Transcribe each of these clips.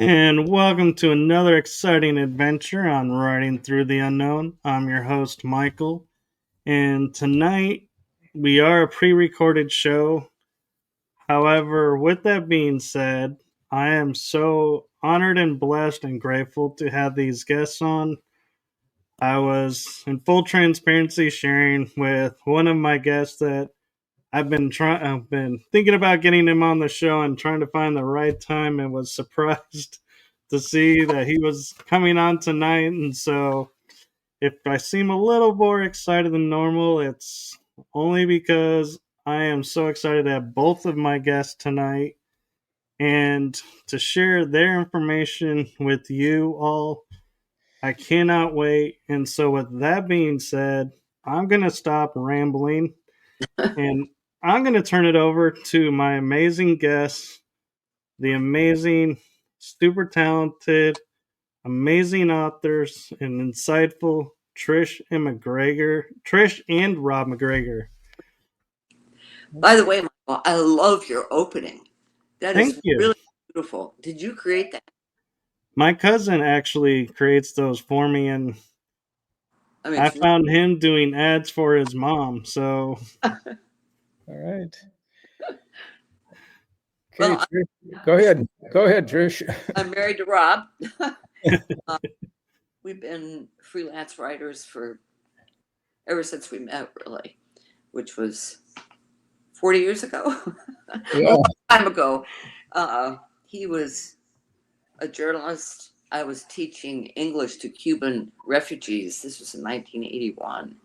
And welcome to another exciting adventure on Riding Through the Unknown. I'm your host, Michael, and tonight we are a pre recorded show. However, with that being said, I am so honored and blessed and grateful to have these guests on. I was in full transparency sharing with one of my guests that I've been thinking about getting him on the show and trying to find the right time, and was surprised to see that he was coming on tonight. And so if I seem a little more excited than normal, it's only because I am so excited to have both of my guests tonight and to share their information with you all. I cannot wait. And so with that being said, I'm going to stop rambling and I'm going to turn it over to my amazing guests, the amazing, super talented, amazing authors, and insightful Trish and Rob MacGregor. By the way, Michael, I love your opening. That Thank is you. really beautiful. Did you create that? My cousin actually creates those for me, and I found him doing ads for his mom. So, all right. Okay, well, Trish, go ahead, Trish. I'm married to Rob. We've been freelance writers ever since we met, really, which was 40 years ago. Yeah. A long time ago. He was a journalist. I was teaching English to Cuban refugees. This was in 1981.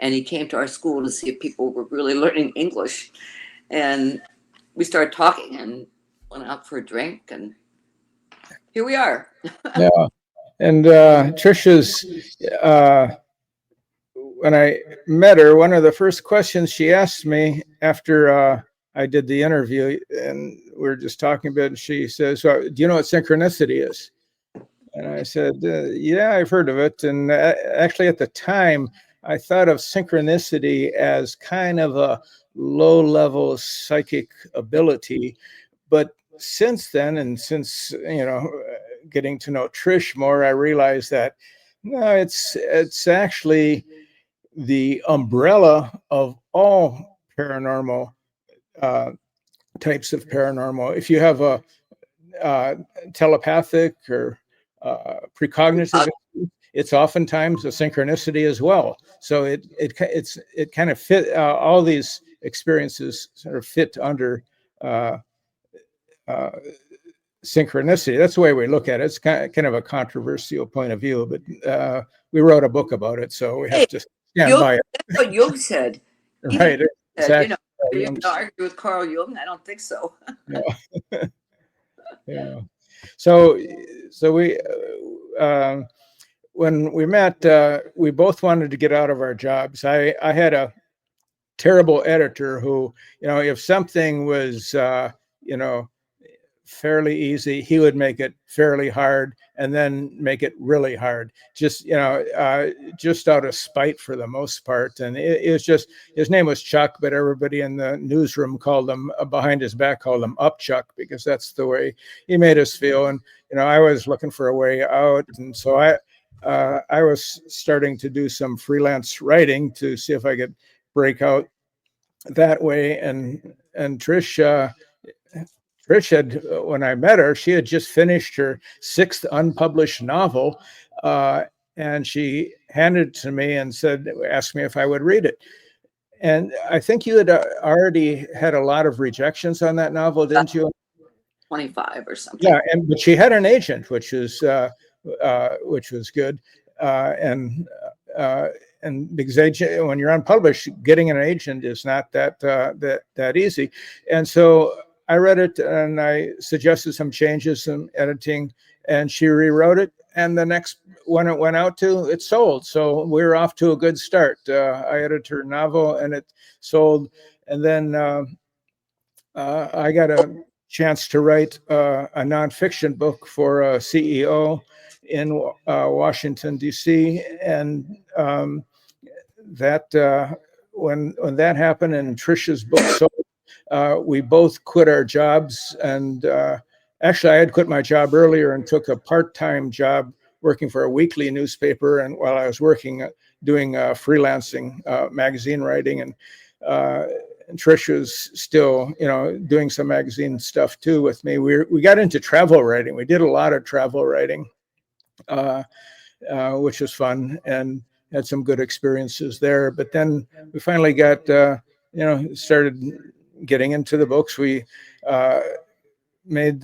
And he came to our school to see if people were really learning English. And we started talking and went out for a drink. And here we are. Yeah. And Trisha's, when I met her, one of the first questions she asked me after I did the interview, and we were just talking about it, she says, "So, do you know what synchronicity is?" And I said, "Yeah, I've heard of it." And actually, at the time, I thought of synchronicity as kind of a low-level psychic ability. But since then, and since, getting to know Trish more, I realized that no, it's actually the umbrella of all paranormal types of paranormal. If you have a telepathic or precognitive, it's oftentimes a synchronicity as well. So it kind of fit, all these experiences sort of fit under synchronicity. That's the way we look at it. It's kind of a controversial point of view, but we wrote a book about it, so we have to stand by it. That's what Jung said. Right. Exactly. Are you going to argue with Carl Jung? I don't think so. No. Yeah. So we, when we met, we both wanted to get out of our jobs. I had a terrible editor who, if something was, fairly easy, he would make it fairly hard and then make it really hard, just out of spite for the most part. And it was just, his name was Chuck, but everybody in the newsroom called him, behind his back, called him Up Chuck, because that's the way he made us feel. And I was looking for a way out, and so I was starting to do some freelance writing to see if I could break out that way. And Trish had, when I met her, she had just finished her 6th unpublished novel, and she handed it to me and asked me if I would read it. And I think you had already had a lot of rejections on that novel, didn't you? 25 or something. Yeah, but she had an agent, which was good, and because when you're unpublished, getting an agent is not that easy. And so I read it and I suggested some changes, some editing, and she rewrote it. And the next one it went out to, it sold. So we're off to a good start. I edited her novel and it sold. And then I got a chance to write a nonfiction book for a CEO in Washington, D.C. And that when that happened and Trisha's book sold, we both quit our jobs and actually, I had quit my job earlier and took a part-time job working for a weekly newspaper. And while I was working, doing freelancing magazine writing, and Trish was still, doing some magazine stuff too with me. We got into travel writing. We did a lot of travel writing, which was fun, and had some good experiences there. But then we finally got, started getting into the books. We made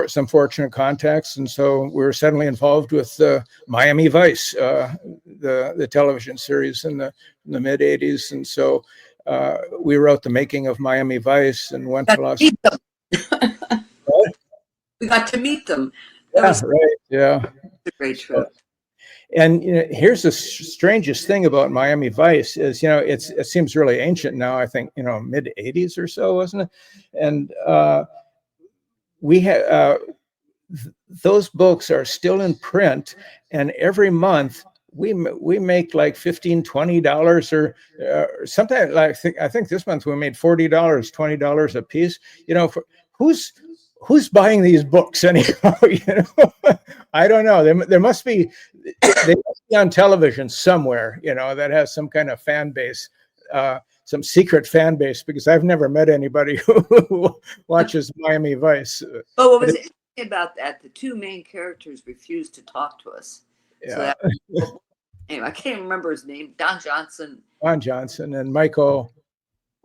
some fortunate contacts, and so we were suddenly involved with Miami Vice, the television series in the mid '80s, and so we wrote the making of Miami Vice and went to Los Angeles. We got to meet them. Yeah, right. Yeah, a great trip. And here's the strangest thing about Miami Vice is, it seems really ancient now. I think mid '80s or so, wasn't it? And we had those books are still in print, and every month we make like $15-$20 or something. Like I think this month we made $40, $20 a piece. Who's buying these books anyhow? I don't know. They must be on television somewhere, that has some kind of fan base, some secret fan base, because I've never met anybody who watches Miami Vice. But what was interesting about that, the two main characters refused to talk to us. Yeah. So anyway, I can't remember his name. Don Johnson And Michael,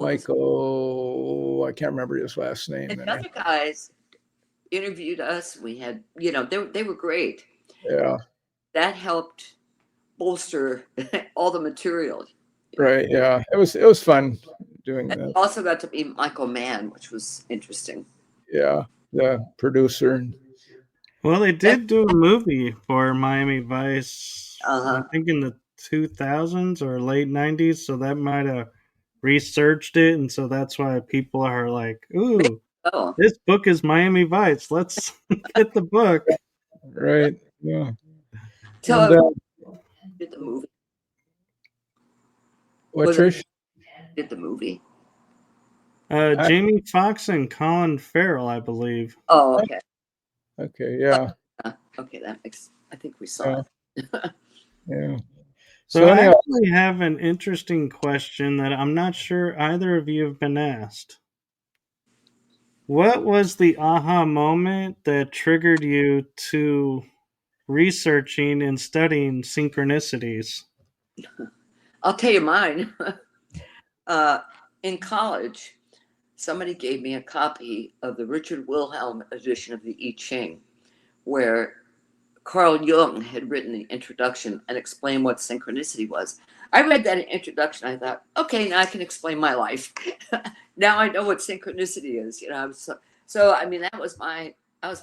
I can't remember his last name. And the other guys interviewed us. We had, they were great. Yeah. That helped bolster all the material. Right. Yeah. It was fun doing and that. Also got to meet Michael Mann, which was interesting. Yeah. The producer. Well, they did do a movie for Miami Vice, Uh-huh. I think in the 2000s or late 90s, so that might have researched it, and so that's why people are like, ooh, this book is Miami Vice. Let's get the book. Right. Yeah. So did the movie. What, Trish? Did the movie. Jamie Foxx and Colin Farrell, I believe. Oh, okay. Okay, yeah. Okay, that makes. I think we saw it. Yeah. So I actually have an interesting question that I'm not sure either of you have been asked. What was the aha moment that triggered you to researching and studying synchronicities? I'll tell you mine. In college, somebody gave me a copy of the Richard Wilhelm edition of the I Ching, where Carl Jung had written the introduction and explained what synchronicity was. I read that introduction. I thought, okay, now I can explain my life. Now I know what synchronicity is. So I mean, I was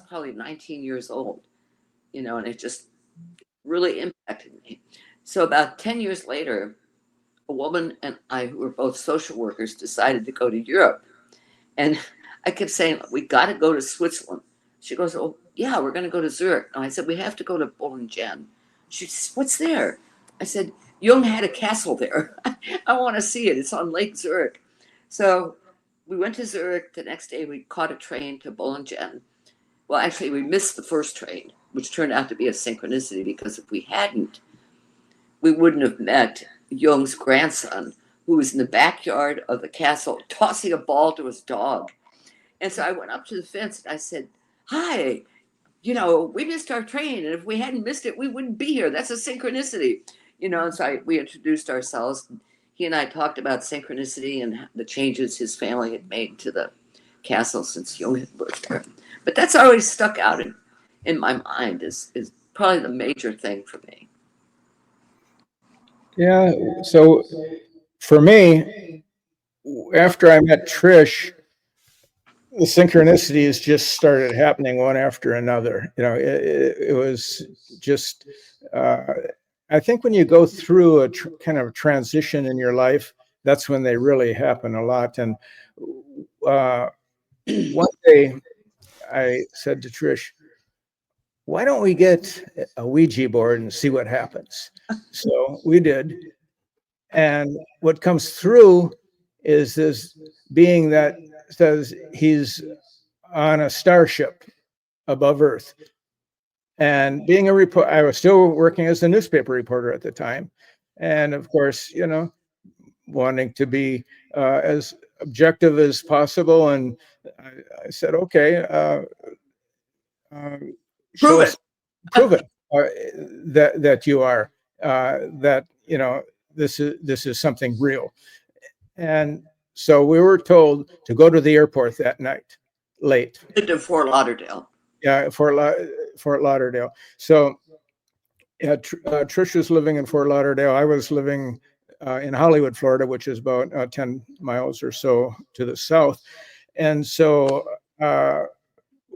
probably 19 years old, and it just really impacted me. So about 10 years later, a woman and I, who were both social workers, decided to go to Europe. And I kept saying, we got to go to Switzerland. She goes, oh, yeah, we're going to go to Zurich. And I said, we have to go to Bollingen. She said, what's there? I said, Jung had a castle there. I want to see it. It's on Lake Zurich. So we went to Zurich. The next day, we caught a train to Bollingen. Well, actually, we missed the first train, which turned out to be a synchronicity, because if we hadn't, we wouldn't have met Jung's grandson, who was in the backyard of the castle tossing a ball to his dog. And so I went up to the fence and I said, hi, we missed our train. And if we hadn't missed it, we wouldn't be here. That's a synchronicity. And so we introduced ourselves. He and I talked about synchronicity and the changes his family had made to the castle since Jung had lived there. But that's always stuck out in my mind is probably the major thing for me. Yeah. So for me, after I met Trish, the synchronicities just started happening one after another. It was just, I think when you go through a kind of transition in your life, that's when they really happen a lot. And one day I said to Trish, why don't we get a Ouija board and see what happens? So we did. And what comes through is this being that says he's on a starship above Earth. And being a reporter, I was still working as a newspaper reporter at the time. And of course, wanting to be as objective as possible. And I said, okay, show Prove us, prove it that you are, that, this is something real. And so we were told to go to the airport that night, late. To Fort Lauderdale. Yeah, Fort Lauderdale. So Trish was living in Fort Lauderdale. I was living in Hollywood, Florida, which is about 10 miles or so to the south. And so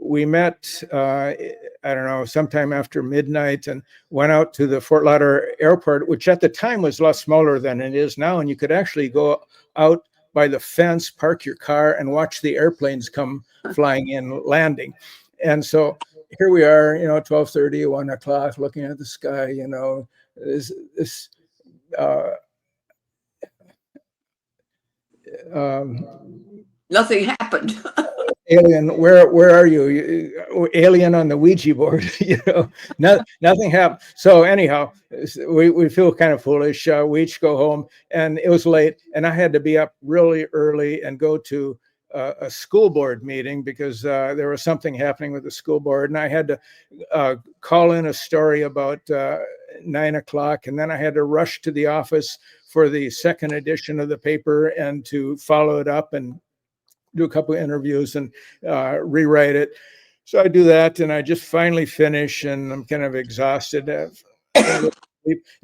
we met, I don't know, sometime after midnight, and went out to the Fort Lauderdale airport, which at the time was a lot smaller than it is now. And you could actually go out by the fence, park your car, and watch the airplanes come flying in, landing. And so here we are, 12:30, 1 o'clock, looking at the sky, this Nothing happened. alien, where are you? Alien on the Ouija board, nothing happened. So anyhow, we feel kind of foolish. We each go home, and it was late, and I had to be up really early and go to a school board meeting because there was something happening with the school board, and I had to call in a story about 9 o'clock, and then I had to rush to the office for the second edition of the paper and to follow it up and do a couple of interviews and rewrite it. So I do that, and I just finally finish, and I'm kind of exhausted. And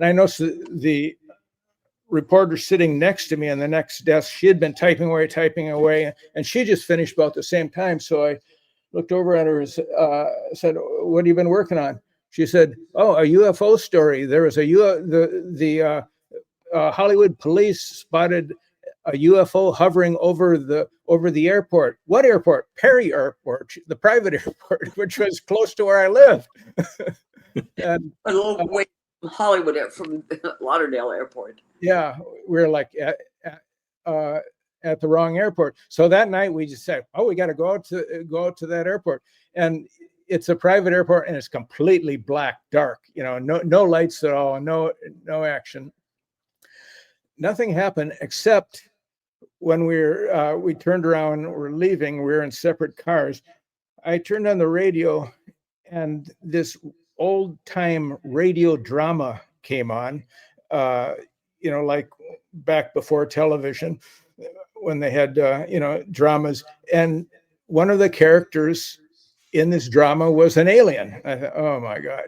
I noticed the reporter sitting next to me on the next desk, she had been typing away, and she just finished about the same time. So I looked over at her and said, "What have you been working on?" She said, "Oh, a UFO story. There was the Hollywood police spotted a UFO hovering over the airport." "What airport?" "Perry Airport, the private airport," which was close to where I lived. And A little way from Hollywood, from Lauderdale Airport. yeah, we were like at the wrong airport. So that night we just said, "Oh, we got to go out to that airport." And it's a private airport, and it's completely black, dark. No lights at all, no action. Nothing happened except when we turned around, we're leaving, we're in separate cars. I turned on the radio, and this old time radio drama came on, like back before television, when they had, dramas. And one of the characters in this drama was an alien. I thought, oh my God.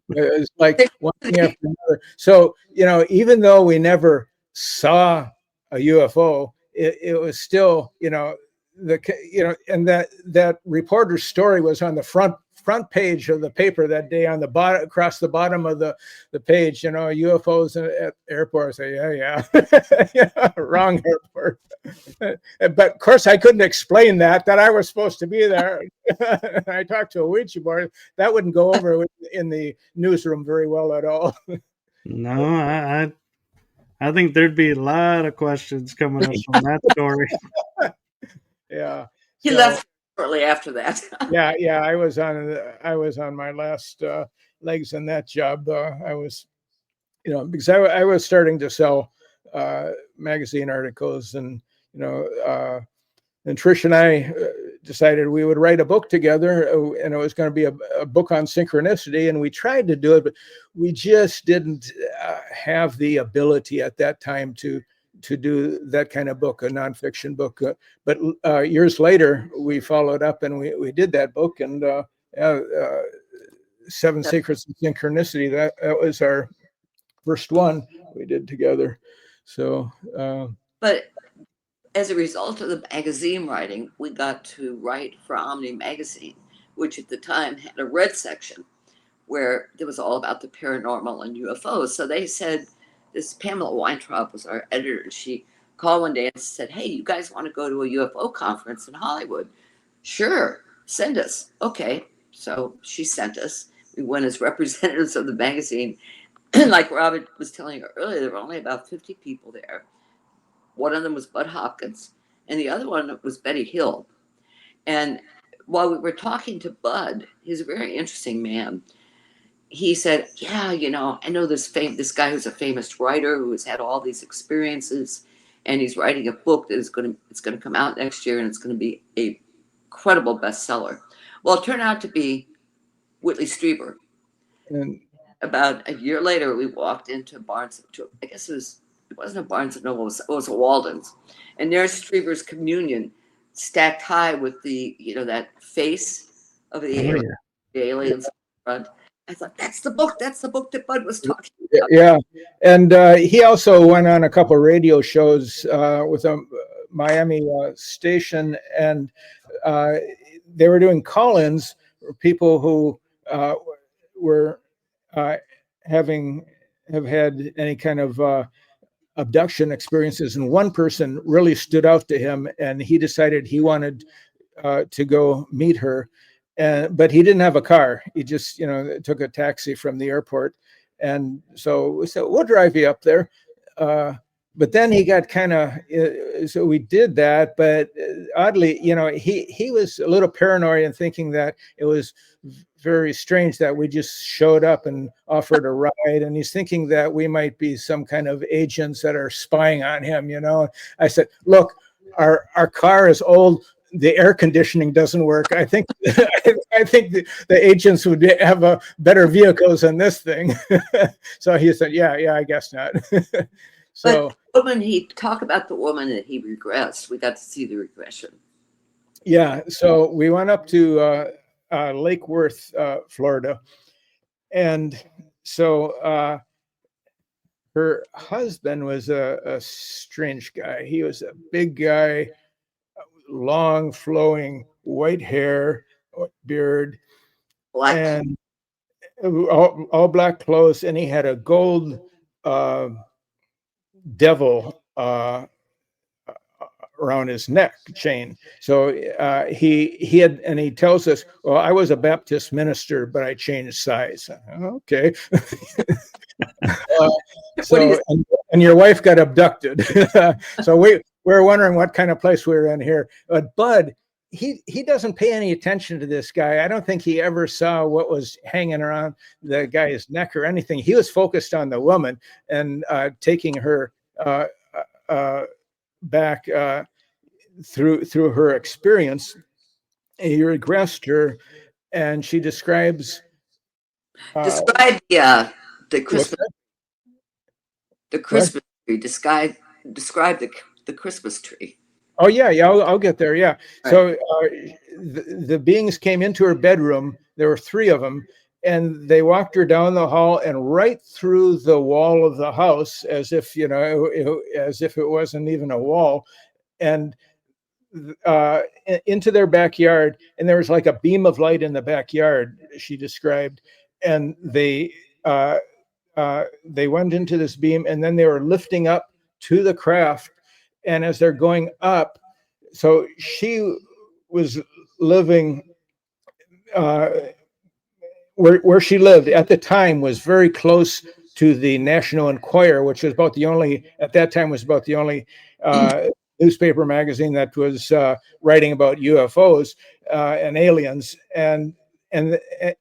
It was like one thing after another. So, even though we never saw a UFO, it was still, and that reporter's story was on the front page of the paper that day, on the bottom, across the bottom of the page, UFOs at airports. I say, yeah, wrong airport. But of course I couldn't explain that I was supposed to be there. I talked to a Ouija board. That wouldn't go over in the newsroom very well at all. No, I think thered be a lot of questions coming up from that story. Yeah. He left shortly after that. Yeah. I was on my last legs in that job. I was, because I was starting to sell magazine articles, and and Trish and I decided we would write a book together, and it was going to be a book on synchronicity. And we tried to do it, but we just didn't have the ability at that time to do that kind of book, a nonfiction book. But years later, we followed up, and we did that book, and 7 Secrets of Synchronicity. That was our first one we did together. So, but as a result of the magazine writing, we got to write for Omni Magazine, which at the time had a red section where it was all about the paranormal and UFOs. So they said, this Pamela Weintraub was our editor. She called one day and said, "Hey, you guys want to go to a UFO conference in Hollywood?" "Sure, send us." Okay, so she sent us. We went as representatives of the magazine. Like Robert was telling you earlier, there were only about 50 people there. One of them was Bud Hopkins, and the other one was Betty Hill. And while we were talking to Bud, he's a very interesting man. He said, "Yeah, I know this guy who's a famous writer who has had all these experiences, and he's writing a book that it's gonna come out next year, and it's gonna be a incredible bestseller." Well, it turned out to be Whitley Strieber. And About a year later, we walked into Barnes. I guess it wasn't a Barnes and Noble. It was a Walden's, and there's Strieber's Communion stacked high with that face of the aliens in front. I thought, that's the book. That's the book that Bud was talking about. Yeah, and he also went on a couple of radio shows with a Miami station, and they were doing call-ins for people who were have had any kind of abduction experiences, and one person really stood out to him, and he decided he wanted to go meet her. But he didn't have a car. He just, took a taxi from the airport. And so we said, we'll drive you up there. But then he got kind of, so we did that. But oddly, he was a little paranoid and thinking that it was very strange that we just showed up and offered a ride. And he's thinking that we might be some kind of agents that are spying on him. I said, look, our car is old. The air conditioning doesn't work. I think the agents would have better vehicles than this thing. So he said, yeah, I guess not. So but when he talked about the woman that he regressed, we got to see the regression. Yeah. So we went up to Lake Worth, Florida. And so her husband was a strange guy. He was a big guy, long flowing white hair, beard, Black. and all black clothes, and he had a gold devil around his neck chain. So he had, and he tells us, well, I was a Baptist minister, but I changed sides. Okay. So and your wife got abducted. So we're wondering what kind of place we're in here. But Bud, he doesn't pay any attention to this guy. I don't think he ever saw what was hanging around the guy's neck or anything. He was focused on the woman and taking her back through her experience. He regressed her, and she describes the Christmas. The Christmas tree. Describe the Christmas tree. Oh yeah, I'll get there. Yeah. Right. So the beings came into her bedroom. There were 3 of them, and they walked her down the hall and right through the wall of the house, as if it wasn't even a wall, and into their backyard. And there was like a beam of light in the backyard, she described, and they went into this beam, and then they were lifting up to the craft. And as they're going up, so she was living where she lived at the time was very close to the National Enquirer, which was about the only newspaper magazine that was writing about UFOs and aliens. And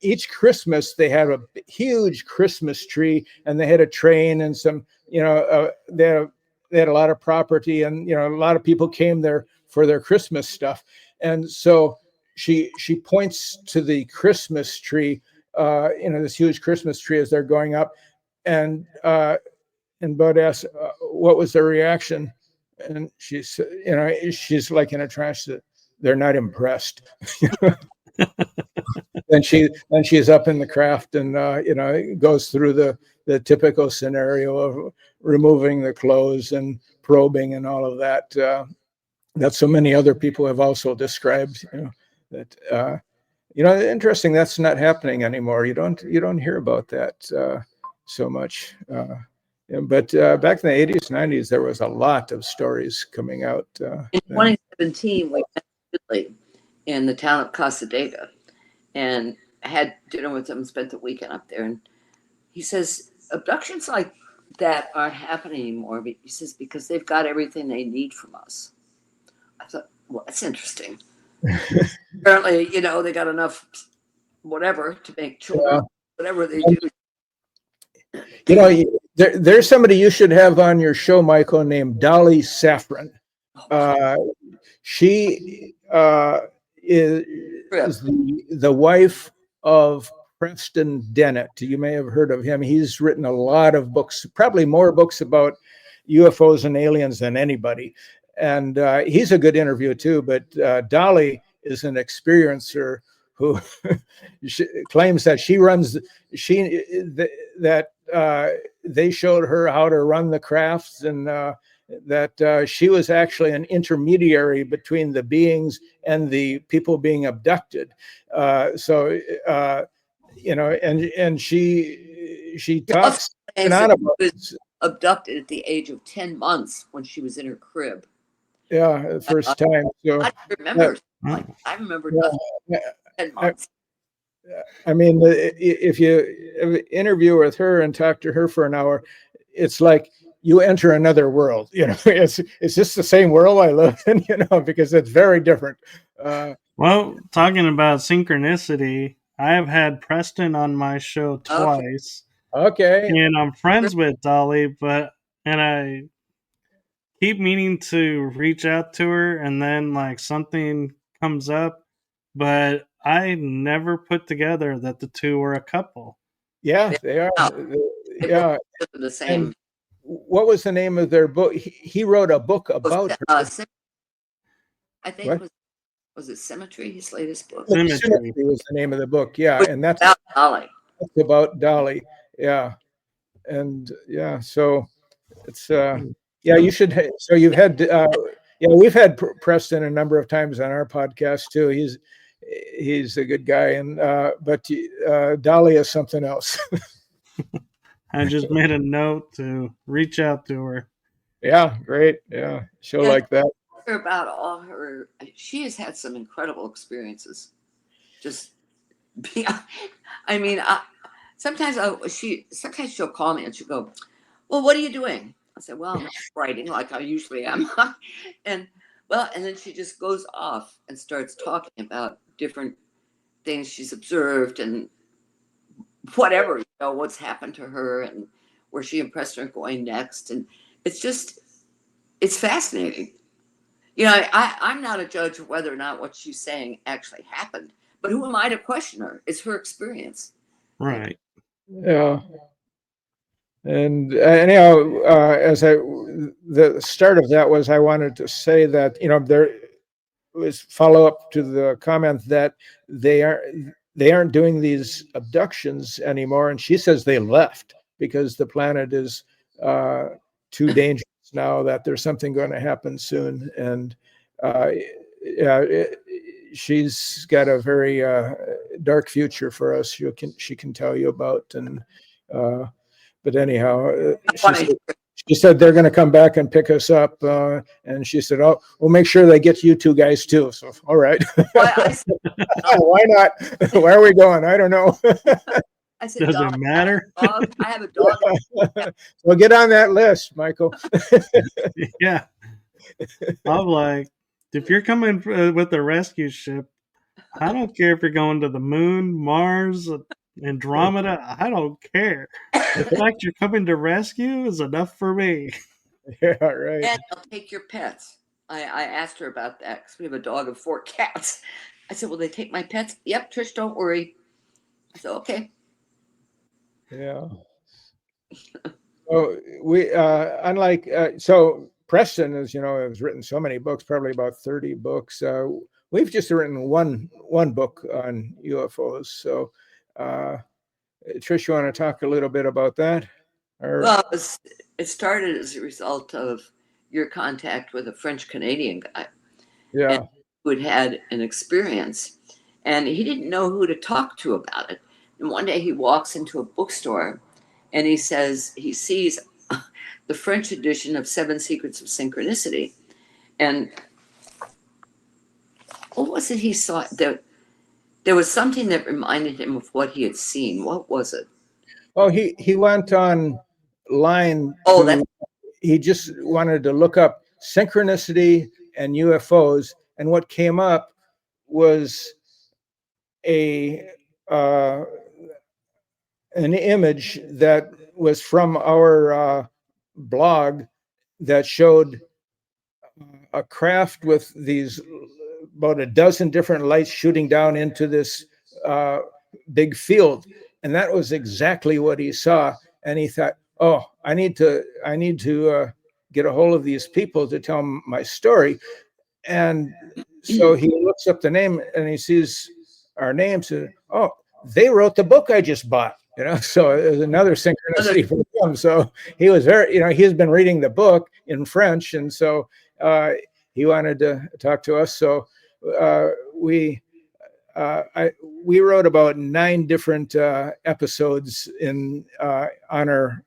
each Christmas they had a huge Christmas tree, and they had a train and some, they had a lot of property, and a lot of people came there for their Christmas stuff. And so she points to the Christmas tree, this huge Christmas tree as they're going up, and Bud asks, what was their reaction? And she's like in a trance that they're not impressed. Then she's up in the craft, and goes through the typical scenario of removing the clothes and probing and all of that. That so many other people have also described. That interesting. That's not happening anymore. You don't hear about that so much. But back in the 80s, 90s, there was a lot of stories coming out. In 2017, we met Whitley in the town of Casadega, and I had dinner with him, spent the weekend up there, and he says abductions like that aren't happening anymore. But he says because they've got everything they need from us. I thought, well, that's interesting. Apparently, they got enough whatever to make children, whatever they do. There's somebody you should have on your show, Michael, named Dolly Safran. She is the wife of Preston Dennett. You may have heard of him. He's written a lot of books, probably more books about UFOs and aliens than anybody. And he's a good interview too. But Dolly is an experiencer who claims that they showed her how to run the crafts, and that she was actually an intermediary between the beings and the people being abducted. And she talks about was abducted at the age of 10 months when she was in her crib. Yeah, the first time. So I remember. I remember 10 months. I mean, if you interview with her and talk to her for an hour, it's like you enter another world. It's just the same world I live in, because it's very different. Well, talking about synchronicity, I have had Preston on my show twice. Okay. And I'm friends with Dolly, and I keep meaning to reach out to her, and then like something comes up, but I never put together that the two were a couple. Yeah, they are. Yeah, the same. And what was the name of their book? He wrote a book about her. I think was it Symmetry? His latest book. Symmetry was the name of the book. Yeah, and that's about Dolly. That's about Dolly. Yeah, and yeah, so it's you should. So you've had we've had Preston a number of times on our podcast too. He's a good guy, and but Dolly is something else. I just made a note to reach out to her. Yeah, great. Yeah, she'll like that. About all her, she has had some incredible experiences. Sometimes she'll call me and she'll go, "Well, what are you doing?" I said, "Well, I'm writing like I usually am," and then she just goes off and starts talking about different things she's observed and whatever, what's happened to her and where she impressed her going next. And it's fascinating. I'm not a judge of whether or not what she's saying actually happened, but who am I to question her? It's her experience. Right. Yeah. And anyhow, the start of that was I wanted to say that, there was follow up to the comment that they aren't doing these abductions anymore. And she says they left because the planet is too dangerous now, that there's something going to happen soon. And she's got a very dark future for us. She can tell you about. And but anyhow, she said they're going to come back and pick us up. And she said, "Oh, we'll make sure they get you two guys too." So, all right. Why not? Where are we going? I don't know. I said, does it matter? I have a dog. Well, get on that list, Michael. Yeah. I'm like, if you're coming with a rescue ship, I don't care if you're going to the moon, Mars, Andromeda. I don't care. The fact you're coming to rescue is enough for me. Yeah, right. And I'll take your pets. I asked her about that because we have a dog and 4 cats. I said, "Will they take my pets?" "Yep, Trish, don't worry." I said, "Okay." Yeah. So we unlike so Preston, as you know, has written so many books, probably about 30 books. We've just written one book on UFOs. So Trish, you want to talk a little bit about that? Well, it started as a result of your contact with a French Canadian guy. Yeah. Who had an experience, and he didn't know who to talk to about it. And one day he walks into a bookstore and he says he sees the French edition of 7 Secrets of Synchronicity. And what was it he saw? There was something that reminded him of what he had seen. What was it? Oh, he went online. He just wanted to look up synchronicity and UFOs, and what came up was a an image that was from our blog that showed a craft with these about a dozen different lights shooting down into this big field, and that was exactly what he saw. And he thought, "Oh, I need to get a hold of these people to tell them my story." And so he looks up the name and he sees our names. And, oh, they wrote the book I just bought. So it was another synchronicity for him. So he was very, he's been reading the book in French, and so he wanted to talk to us. So we wrote about 9 different episodes on our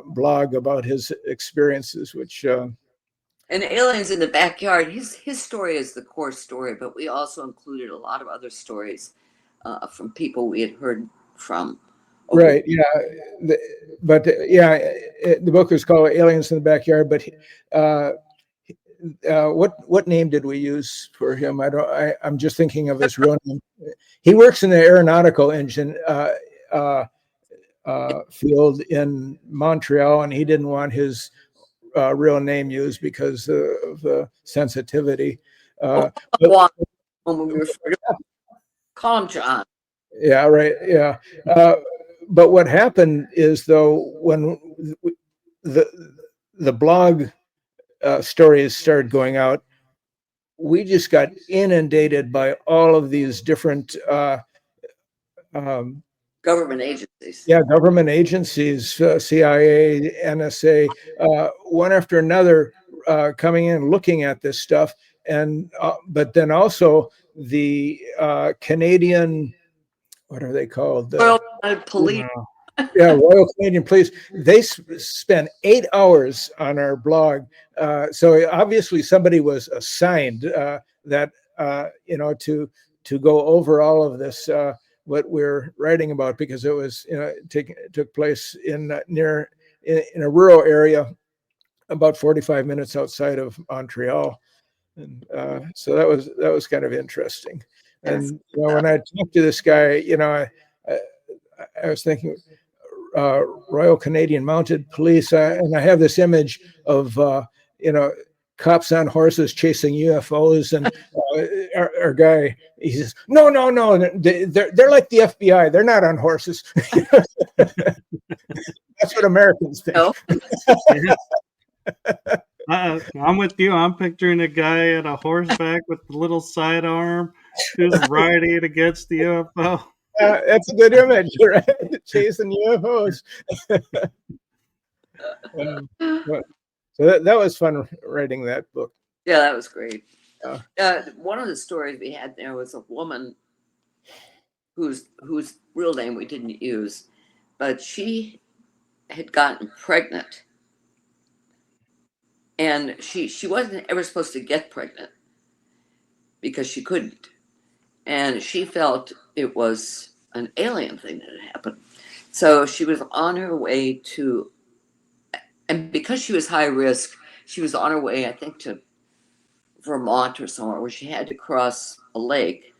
blog about his experiences, which. And Aliens in the Backyard, his story is the core story, but we also included a lot of other stories from people we had heard from. Right. Yeah. The book is called Aliens in the Backyard, but what name did we use for him? I'm just thinking of his real name. He works in the aeronautical engine field in Montreal, and he didn't want his real name used because of the sensitivity. When we refer to call him John. Yeah, right. Yeah. But what happened is, though, when the blog stories started going out, we just got inundated by all of these different government agencies. Yeah, government agencies, CIA, NSA, one after another coming in, looking at this stuff. And but then also the Canadian, what are they called? Royal Police. Yeah, Royal Canadian Police. They spent 8 hours on our blog. So obviously somebody was assigned that, to go over all of this, what we're writing about, because it was, it took place in a rural area about 45 minutes outside of Montreal. And so that was kind of interesting. And when I talked to this guy, I was thinking, Royal Canadian Mounted Police, and I have this image of cops on horses chasing UFOs, and our guy, he says, no, they're like the FBI, they're not on horses. That's what Americans think. I'm with you. I'm picturing a guy at a horseback with the little sidearm who's riding against the UFO. That's a good image, right? Chasing UFOs. So that was fun writing that book. Yeah, that was great. One of the stories we had there was a woman whose real name we didn't use, but she had gotten pregnant, and she wasn't ever supposed to get pregnant because she couldn't, and she felt it was an alien thing that had happened. So she was on her way to, and because she was high risk, she was on her way, I think, to Vermont or somewhere, where she had to cross a lake.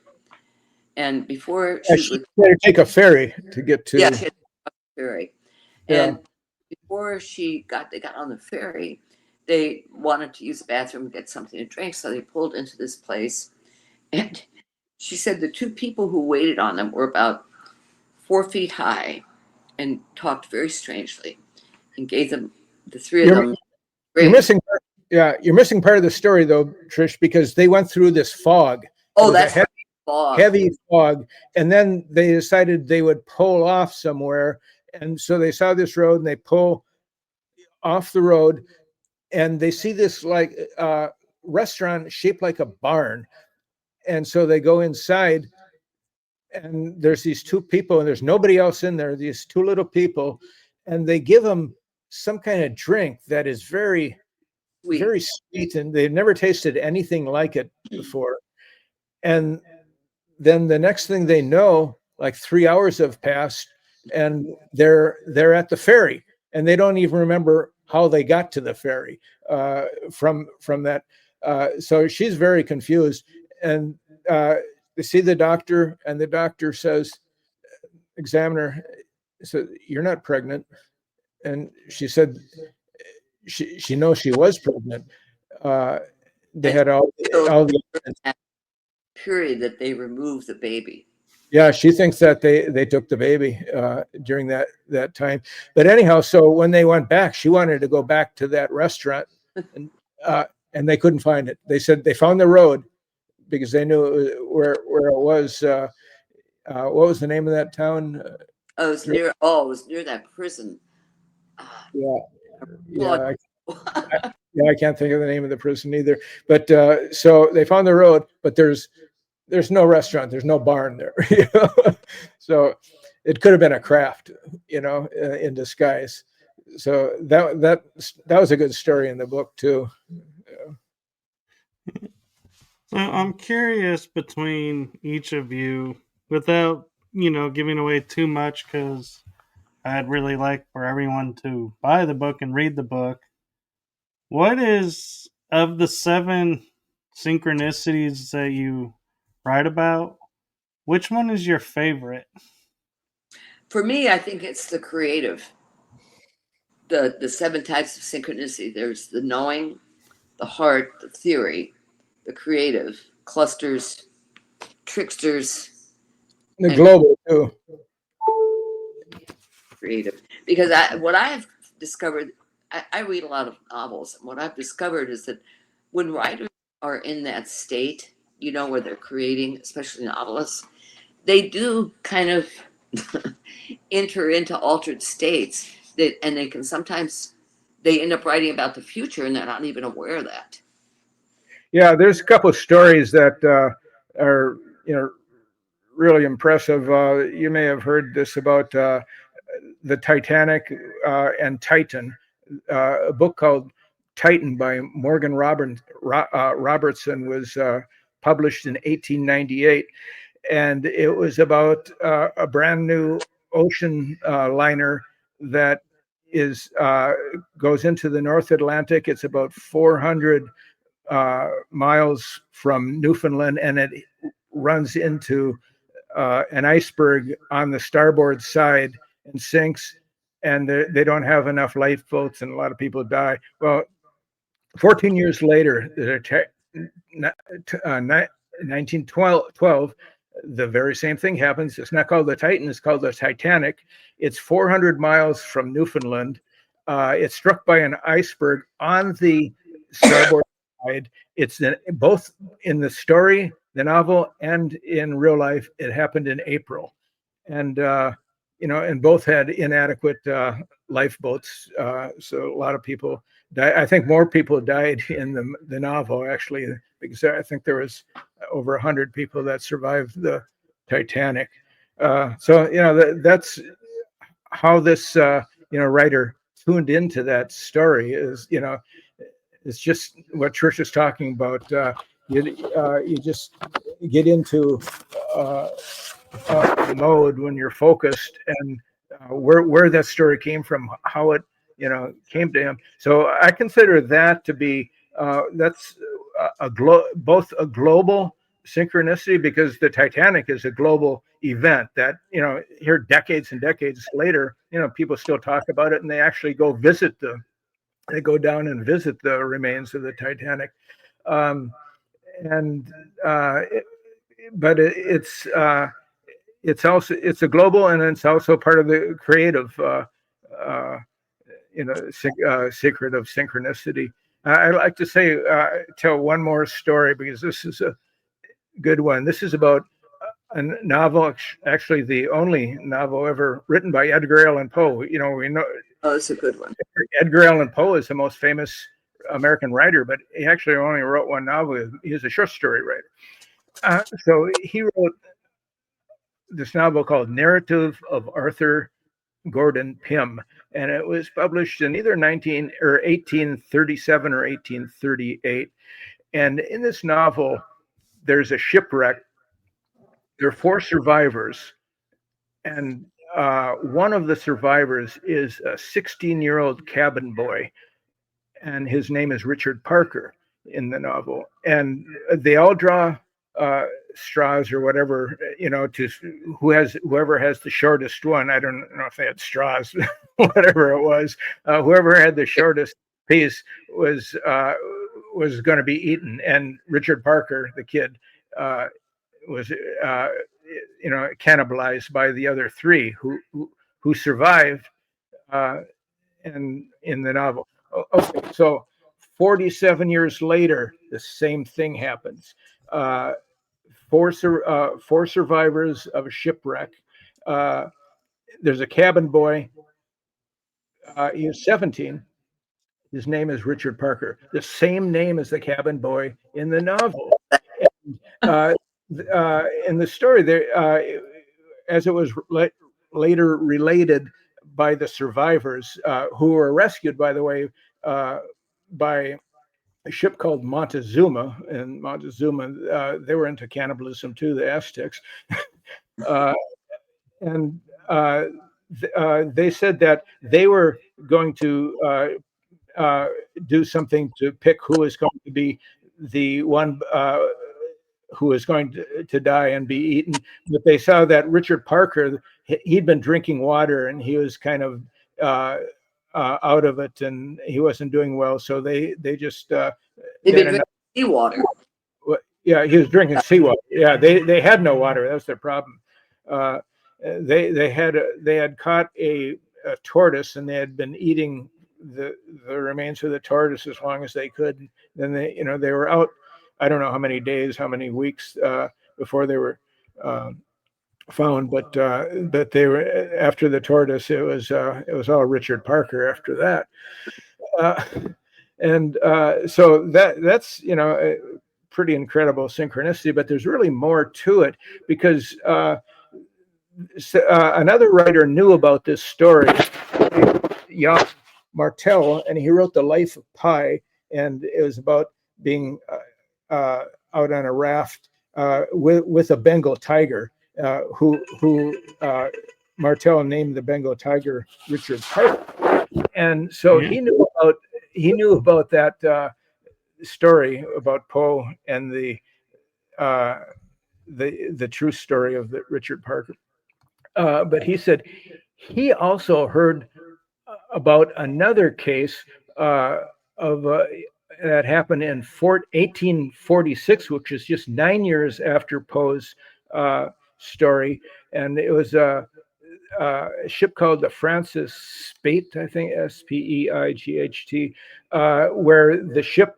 And before she had to take a ferry to get to. Yeah, she had to take a ferry. Yeah. And before they got on the ferry, they wanted to use the bathroom and get something to drink. So they pulled into this place. And she said the 2 people who waited on them were about 4 feet high and talked very strangely, and gave them, the 3 of them. You're missing part of the story, though, Trish, because they went through this fog. Oh, that's fog. Heavy fog. And then they decided they would pull off somewhere. And so they saw this road and they pull off the road, and they see this like restaurant shaped like a barn. And so they go inside, and there's these 2 people, and there's nobody else in there, these 2 little people, and they give them some kind of drink that is very sweet. Very sweet, and they've never tasted anything like it before. And then the next thing they know, like 3 hours have passed, and they're at the ferry, and they don't even remember how they got to the ferry from that. So she's very confused. And they see the doctor, and the doctor says, examiner said, "You're not pregnant." And she said she knows she was pregnant. They had all the period that they removed the baby. Yeah, she thinks that they took the baby during that time. But anyhow, so when they went back, she wanted to go back to that restaurant, and they couldn't find it. They said they found the road because they knew where it was. What was the name of that town? It was near that prison. Yeah. I can't think of the name of the prison either. But so they found the road, but there's no restaurant, there's no barn there. So it could have been a craft, in disguise. So that was a good story in the book too. So I'm curious between each of you, without giving away too much, because I'd really like for everyone to buy the book and read the book. What is, of the 7 synchronicities that you write about, which one is your favorite? For me, I think it's the creative. The 7 types of synchronicity. There's the knowing, the heart, the theory, the creative, clusters, tricksters, the global too. Creative. Because what I've discovered, I read a lot of novels, and what I've discovered is that when writers are in that state, where they're creating, especially novelists, they do kind of enter into altered states and they can sometimes they end up writing about the future and they're not even aware of that. Yeah, there's a couple of stories that are really impressive. You may have heard this about the Titanic and Titan, a book called Titan by Morgan Robertson was published in 1898, and it was about a brand new ocean liner that goes into the North Atlantic. It's about 400 miles from Newfoundland, and it runs into an iceberg on the starboard side and sinks, and they don't have enough lifeboats, and a lot of people die. Well, 14 years later, 1912, the very same thing happens. It's not called the Titan, it's called the Titanic. It's 400 miles from Newfoundland. It's struck by an iceberg on the starboard side. It's both in the story, the novel, and in real life. It happened in April, and and both had inadequate lifeboats. So a lot of people died. I think more people died in the novel actually, because I think there was over 100 people that survived the Titanic. So that's how this writer tuned into that story. It's just what Trish is talking about. You just get into mode when you're focused, and where that story came from, how it came to him. So I consider that to be that's both a global synchronicity, because the Titanic is a global event that here decades and decades later, people still talk about it, and they actually go down and visit the remains of the Titanic. But it's a global, and it's also part of the creative secret of synchronicity. I'd like to tell one more story, because this is a good one. This is about a novel, actually the only novel ever written by Edgar Allan Poe. We know. Oh, it's a good one. Edgar Allan Poe is the most famous American writer, but he actually only wrote one novel. He was a short story writer. So he wrote this novel called Narrative of Arthur Gordon Pym, and it was published in either 1837 or 1838. And in this novel, there's a shipwreck. There are 4 survivors, and one of the survivors is a 16-year-old cabin boy, and his name is Richard Parker in the novel. And they all draw straws or whatever, to whoever has the shortest one. I don't know if they had straws, whatever it was. Whoever had the shortest piece was going to be eaten. And Richard Parker, the kid, was cannibalized by the other three who survived, and in the novel. Okay, so 47 years later, the same thing happens. Four survivors of a shipwreck. There's a cabin boy. He was 17. His name is Richard Parker, the same name as the cabin boy in the novel. And, in the story, there, as it was later related by the survivors, who were rescued, by the way, by a ship called Montezuma. And Montezuma, they were into cannibalism too, the Aztecs. And they said that they were going to do something to pick who is going to be the one who is going to die and be eaten. But they saw that Richard Parker, he'd been drinking water and he was kind of out of it, and he wasn't doing well. So they just They've been drinking seawater. Yeah, he was drinking seawater. Yeah, they had no water. That was their problem. They had caught a tortoise, and they had been eating the remains of the tortoise as long as they could. Then they were out. I don't know how many days, how many weeks before they were found, but they were after the tortoise. It was all Richard Parker after that, and so that's a pretty incredible synchronicity. But there's really more to it, because another writer knew about this story, Jan Martel, and he wrote The Life of Pi, and it was about being out on a raft with a Bengal tiger, who Martel named the Bengal tiger Richard Parker. And so he knew about that story about Poe and the true story of the Richard Parker. But he said he also heard about another case that happened in 1846, which is just 9 years after Poe's story, and it was a ship called the Francis Spaight, I think, Speight, where the ship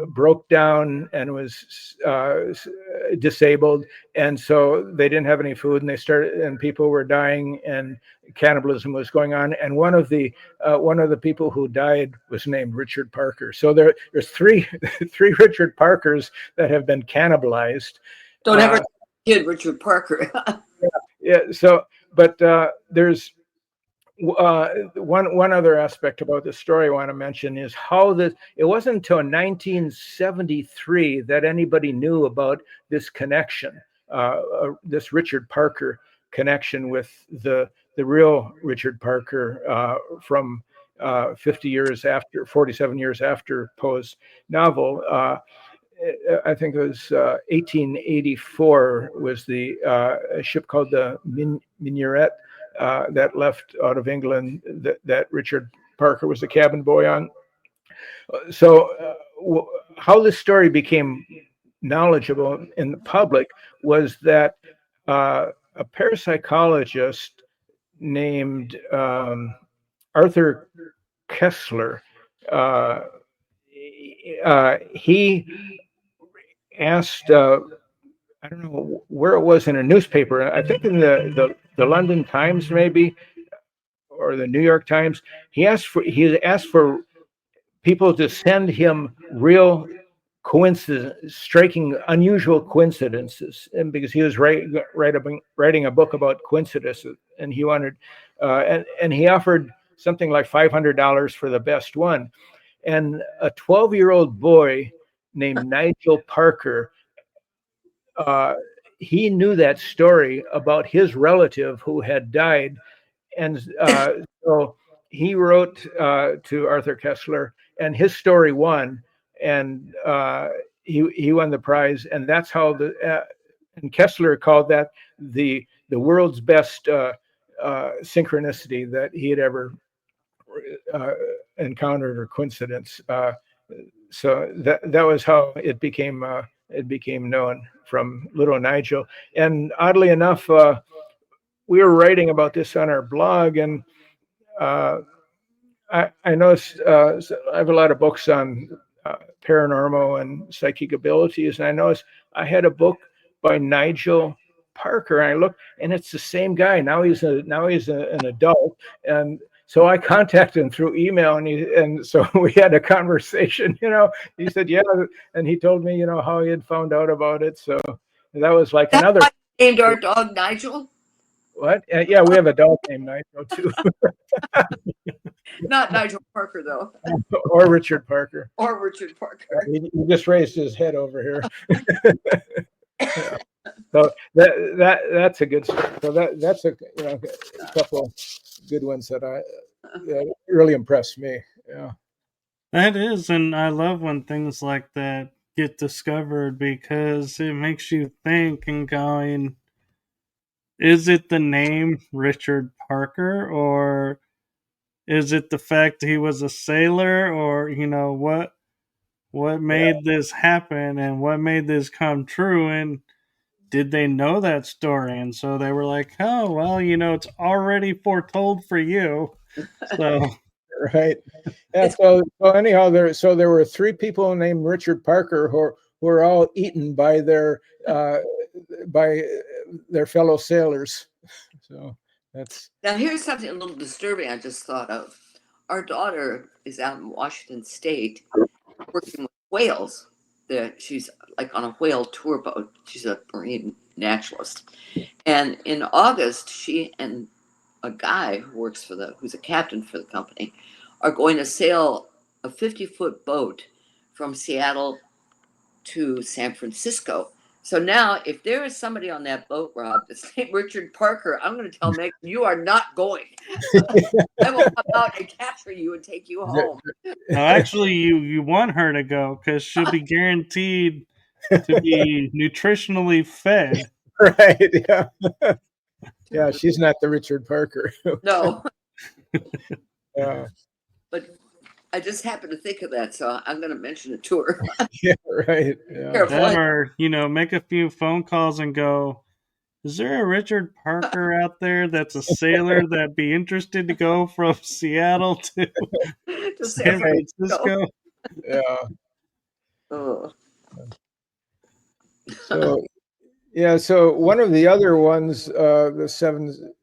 broke down and was disabled, and so they didn't have any food, and people were dying, and cannibalism was going on. And one of the people who died was named Richard Parker. So there's three Richard Parkers that have been cannibalized. Don't ever kid Richard Parker. Yeah. So, but there's one other aspect about the story I want to mention is how it wasn't until 1973 that anybody knew about this connection, this Richard Parker connection with the real Richard Parker from 47 years after Poe's novel. I think it was 1884 was a ship called the Minaret that left out of England that Richard Parker was a cabin boy on. So how this story became knowledgeable in the public was that a parapsychologist named Arthur Kessler, he asked, I don't know where it was in a newspaper, I think in the London Times maybe, or the New York Times. He asked for people to send him real striking, unusual coincidences, and because he was writing a book about coincidences, and he wanted, and he offered something like $500 for the best one. And a 12-year-old boy named Nigel Parker, he knew that story about his relative who had died, and so he wrote to Arthur Kessler, and his story won. And he won the prize, and that's how and Kessler called that the world's best synchronicity that he had ever encountered, or coincidence. So that was how it became known from little Nigel. And oddly enough, we were writing about this on our blog, and I noticed I have a lot of books on paranormal and psychic abilities, and I noticed I had a book by Nigel Parker, and I looked, and it's the same guy. Now he's an adult, and so I contacted him through email, and so we had a conversation. He said, yeah, and he told me, how he had found out about it. So that was like That's another. why you named our dog Nigel? What? Yeah, we have a dog named Nigel too. Not Nigel Parker, though. Or Richard Parker. Or Richard Parker. He just raised his head over here. Yeah. So that's a good story. So that's a couple good ones that really impressed me. Yeah. That is, and I love when things like that get discovered, because it makes you think and going, is it the name Richard Parker, or is it the fact he was a sailor, or what made this happen and what made this come true, and did they know that story? And so they were like, oh, well, it's already foretold for you. So right. Yeah, so anyhow, there were 3 people named Richard Parker who were all eaten by their fellow sailors. So that's. Now, here's something a little disturbing I just thought of. Our daughter is out in Washington State working with whales. She's like on a whale tour boat. She's a marine naturalist. And in August, she and a guy who's a captain for the company, are going to sail a 50-foot boat from Seattle to San Francisco. So now, if there is somebody on that boat, Rob, that's named Richard Parker, I'm going to tell Megan, you are not going. I will come out and capture you and take you home. No, actually, you want her to go, because she'll be guaranteed to be nutritionally fed. Right. Yeah. Yeah, she's not the Richard Parker. No. Yeah. But I just happened to think of that, so I'm going to mention it to her. Yeah, right. Yeah. Or, make a few phone calls and go, is there a Richard Parker out there that's a sailor that'd be interested to go from Seattle to San Francisco? Yeah. Oh. So one of the other ones, the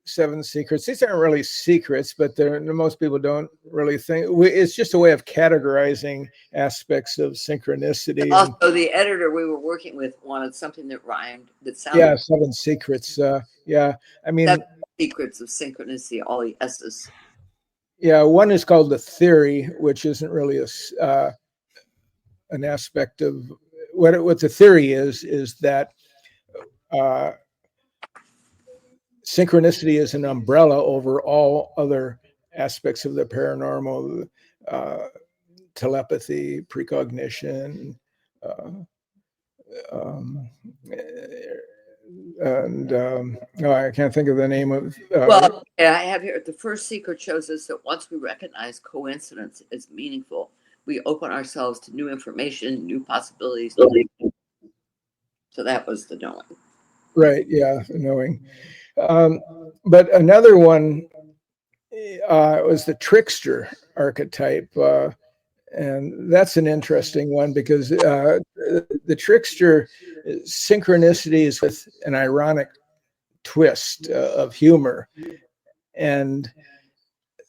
seven secrets, these aren't really secrets, but most people don't really think. It's just a way of categorizing aspects of synchronicity. Also, the editor we were working with wanted something that rhymed, that sounded. Yeah, 7 secrets. Yeah, I mean. 7 secrets of synchronicity, all the S's. Yeah, one is called the theory, which isn't really an aspect of what the theory is that synchronicity is an umbrella over all other aspects of the paranormal, telepathy, precognition, I can't think of the name of. Well, yeah, I have here. The first secret shows us that once we recognize coincidence as meaningful, we open ourselves to new information, new possibilities. So that was the knowing. Right. Yeah, knowing. But another one was the trickster archetype. And that's an interesting one, because the trickster synchronicity is with an ironic twist of humor. And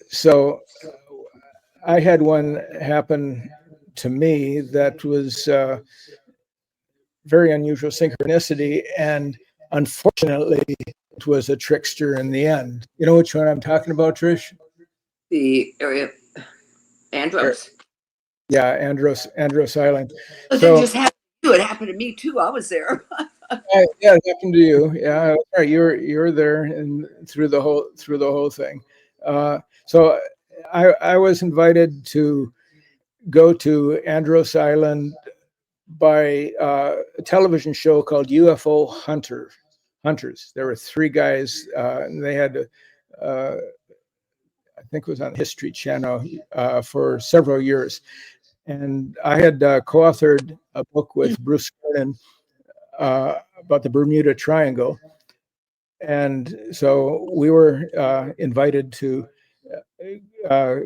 so I had one happen to me that was very unusual synchronicity, and unfortunately it was a trickster in the end. You know which one I'm talking about, Trish? The area Andros. Yeah, Andros Island. But so, it just happened to you. It happened to me too. I was there. Yeah, it happened to you. Yeah, right. You're there and through the whole thing. So I was invited to go to Andros Island by a television show called UFO Hunters. There were three guys, and they had, I think it was on History Channel for several years. And I had co-authored a book with Bruce Kernan about the Bermuda Triangle. And so we were invited to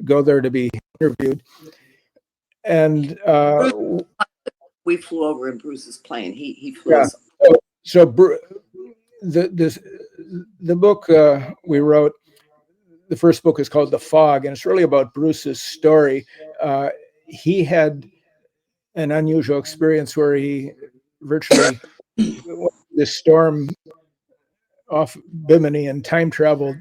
go there to be interviewed. And we flew over in Bruce's plane. He flew us. So the book we wrote, the first book is called The Fog, and it's really about Bruce's story. He had an unusual experience where he virtually this storm off Bimini and time traveled,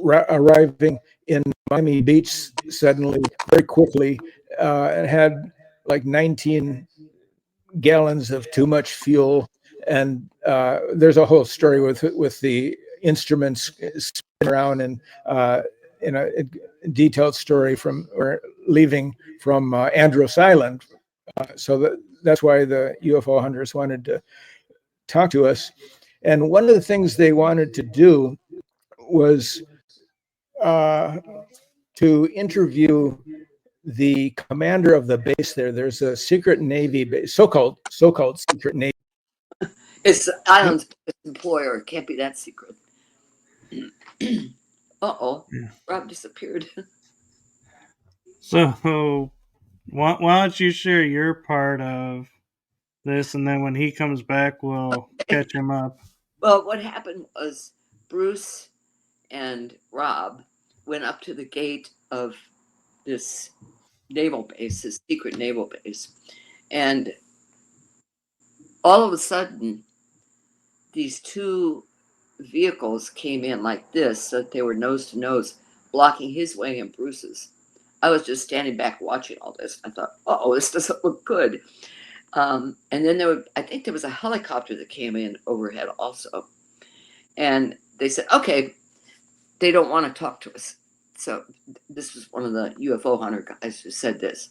arriving in Miami Beach suddenly, very quickly, and had like 19 gallons of too much fuel. And there's a whole story with the instruments spinning around, and in a detailed story from or leaving from Andros Island. So that's why the UFO hunters wanted to talk to us. And one of the things they wanted to do was to interview the commander of the base there. There's a secret Navy base, so-called secret Navy. It's the island's employer. It can't be that secret. Uh-oh. Rob disappeared. So why don't you share your part of this, and then when he comes back, we'll catch him up. Well, what happened was Bruce and Rob went up to the gate of this naval base, this secret naval base, and all of a sudden, these two vehicles came in like this, so that they were nose to nose, blocking his way and Bruce's. I was just standing back watching all this. I thought, oh, this doesn't look good. And then I think there was a helicopter that came in overhead also. And they said, okay, they don't want to talk to us. So this was one of the UFO hunter guys who said this.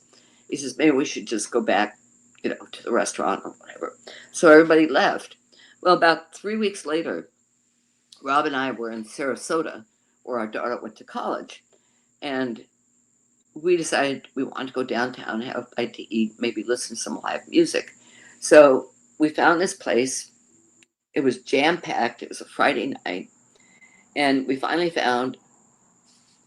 He says, maybe we should just go back, to the restaurant or whatever. So everybody left. Well, about 3 weeks later, Rob and I were in Sarasota, where our daughter went to college. And we decided we wanted to go downtown, have a bite to eat, maybe listen to some live music. So we found this place. It was jam-packed. It was a Friday night. And we finally found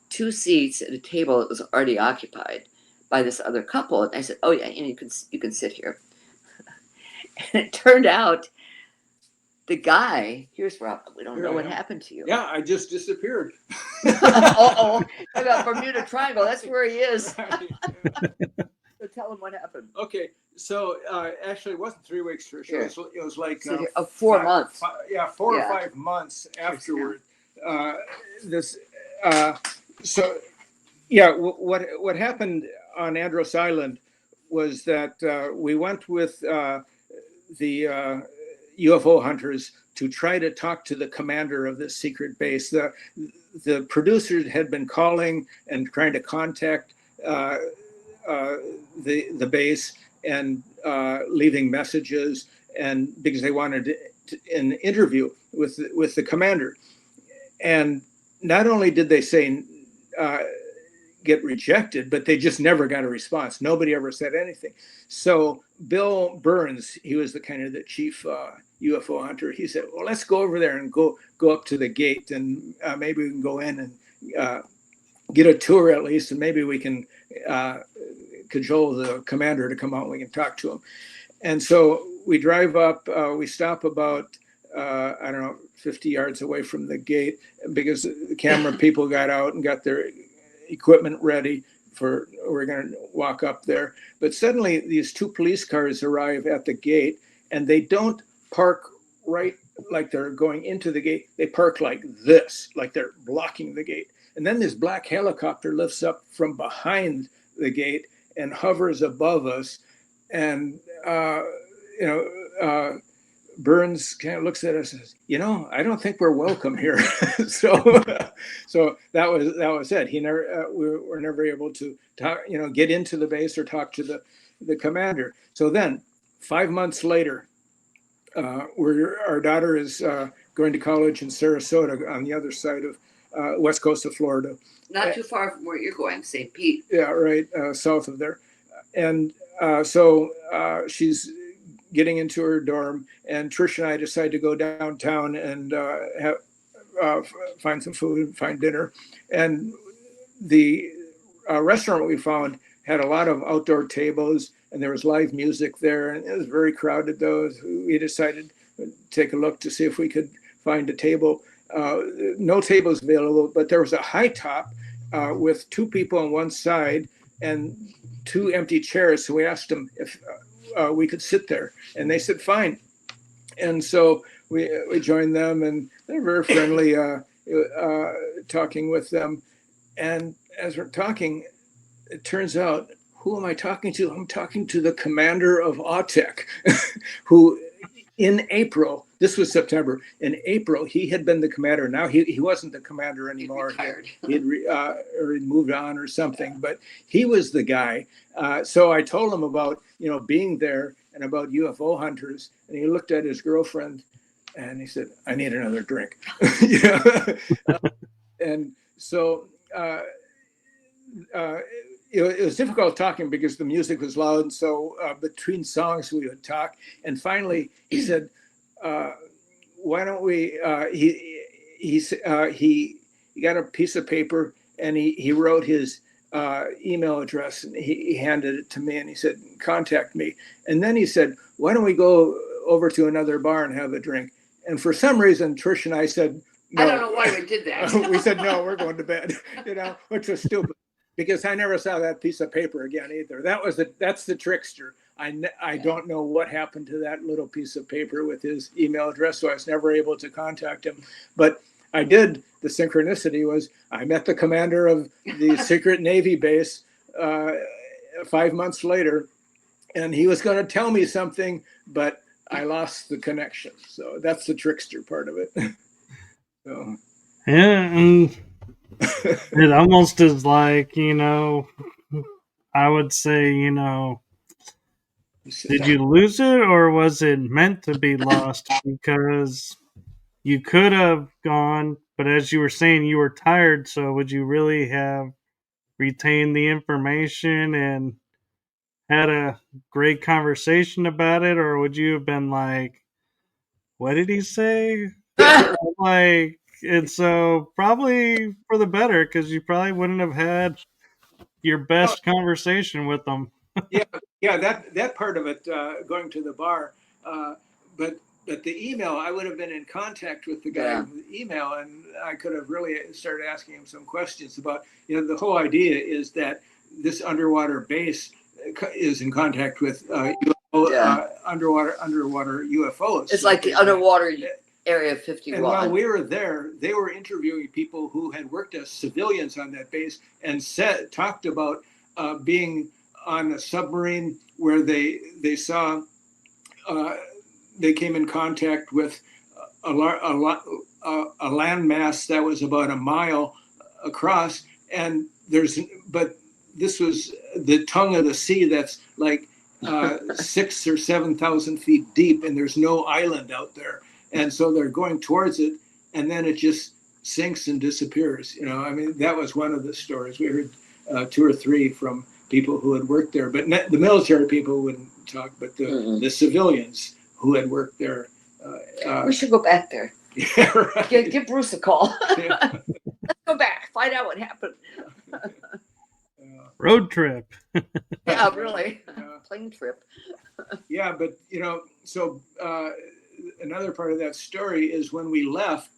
2 seats at a table that was already occupied by this other couple. And I said, oh, yeah, you can sit here. And it turned out the guy, here's Rob, we don't know what happened to you. Yeah, I just disappeared. Uh-oh, about Bermuda Triangle, that's where he is. So tell him what happened. Okay, so actually it wasn't 3 weeks for sure. It was like 4 months. 4 or 5 months afterward. What happened on Andros Island was that we went with the UFO hunters to try to talk to the commander of this secret base. The producers had been calling and trying to contact the base and leaving messages, and because they wanted an interview with the commander. And not only did they say get rejected, but they just never got a response. Nobody ever said anything. So Bill Burns, he was the chief UFO hunter. He said, well, let's go over there and go up to the gate, and maybe we can go in and get a tour at least, and maybe we can cajole the commander to come out and we can talk to him. And so we drive up, we stop about, 50 yards away from the gate, because the camera people got out and got their equipment ready we're going to walk up there. But suddenly these 2 police cars arrive at the gate, and they don't park right like they're going into the gate. They park like this, like they're blocking the gate. And then this black helicopter lifts up from behind the gate and hovers above us. And, Burns kind of looks at us and says, I don't think we're welcome here. so that was it. He never we were never able to talk, get into the base or talk to the commander. So then 5 months later, our daughter is going to college in Sarasota on the other side of west coast of Florida. Not too far from where you're going, St. Pete. Yeah, right, south of there. And so she's getting into her dorm, and Trish and I decide to go downtown and find some food, find dinner. And the restaurant we found had a lot of outdoor tables, and there was live music there, and it was very crowded though. We decided to take a look to see if we could find a table. No tables available, but there was a high top with two people on one side and two empty chairs. So we asked them if we could sit there, and they said fine. And so we joined them, and they're very friendly, talking with them. And as we're talking, it turns out, who am I talking to? I'm talking to the commander of AUTEC, who in April, this was September, in April, he had been the commander. Now he wasn't the commander anymore. He had moved on or something, but he was the guy. So I told him about, being there and about UFO hunters. And he looked at his girlfriend and he said, I need another drink. And so it was difficult talking because the music was loud. And so between songs, we would talk. And finally, he said, why don't we, he got a piece of paper and he wrote his email address, and he handed it to me, and he said, contact me. And then he said, why don't we go over to another bar and have a drink? And for some reason, Trish and I said, no. I don't know why we did that. We said, no, we're going to bed, which was stupid, because I never saw that piece of paper again either. That's the trickster. I don't know what happened to that little piece of paper with his email address, so I was never able to contact him. But I did. The synchronicity was I met the commander of the secret Navy base 5 months later, and he was going to tell me something, but I lost the connection. So that's the trickster part of it. So. Yeah, and it almost is like, I would say, did you lose it, or was it meant to be lost? Because you could have gone, but as you were saying, you were tired. So would you really have retained the information and had a great conversation about it? Or would you have been like, what did he say? And so probably for the better, because you probably wouldn't have had your best conversation with them. Yeah, that part of it, going to the bar, but the email, I would have been in contact with the guy with the email, and I could have really started asking him some questions about, the whole idea is that this underwater base is in contact with underwater UFOs. It's like the underwater Area 51. And while we were there, they were interviewing people who had worked as civilians on that base and talked about being on a submarine where they saw they came in contact with a landmass that was about a mile across, and but this was the tongue of the sea that's like 6,000 or 7,000 feet deep, and there's no island out there. And so they're going towards it, and then it just sinks and disappears. That was one of the stories. We heard 2 or 3 from people who had worked there, but the military people wouldn't talk, but the civilians who had worked there. We should go back there. Yeah, right. Give Bruce a call. Yeah. Let's go back, find out what happened. Road trip. Yeah, really. Plane trip. Yeah, but so another part of that story is when we left,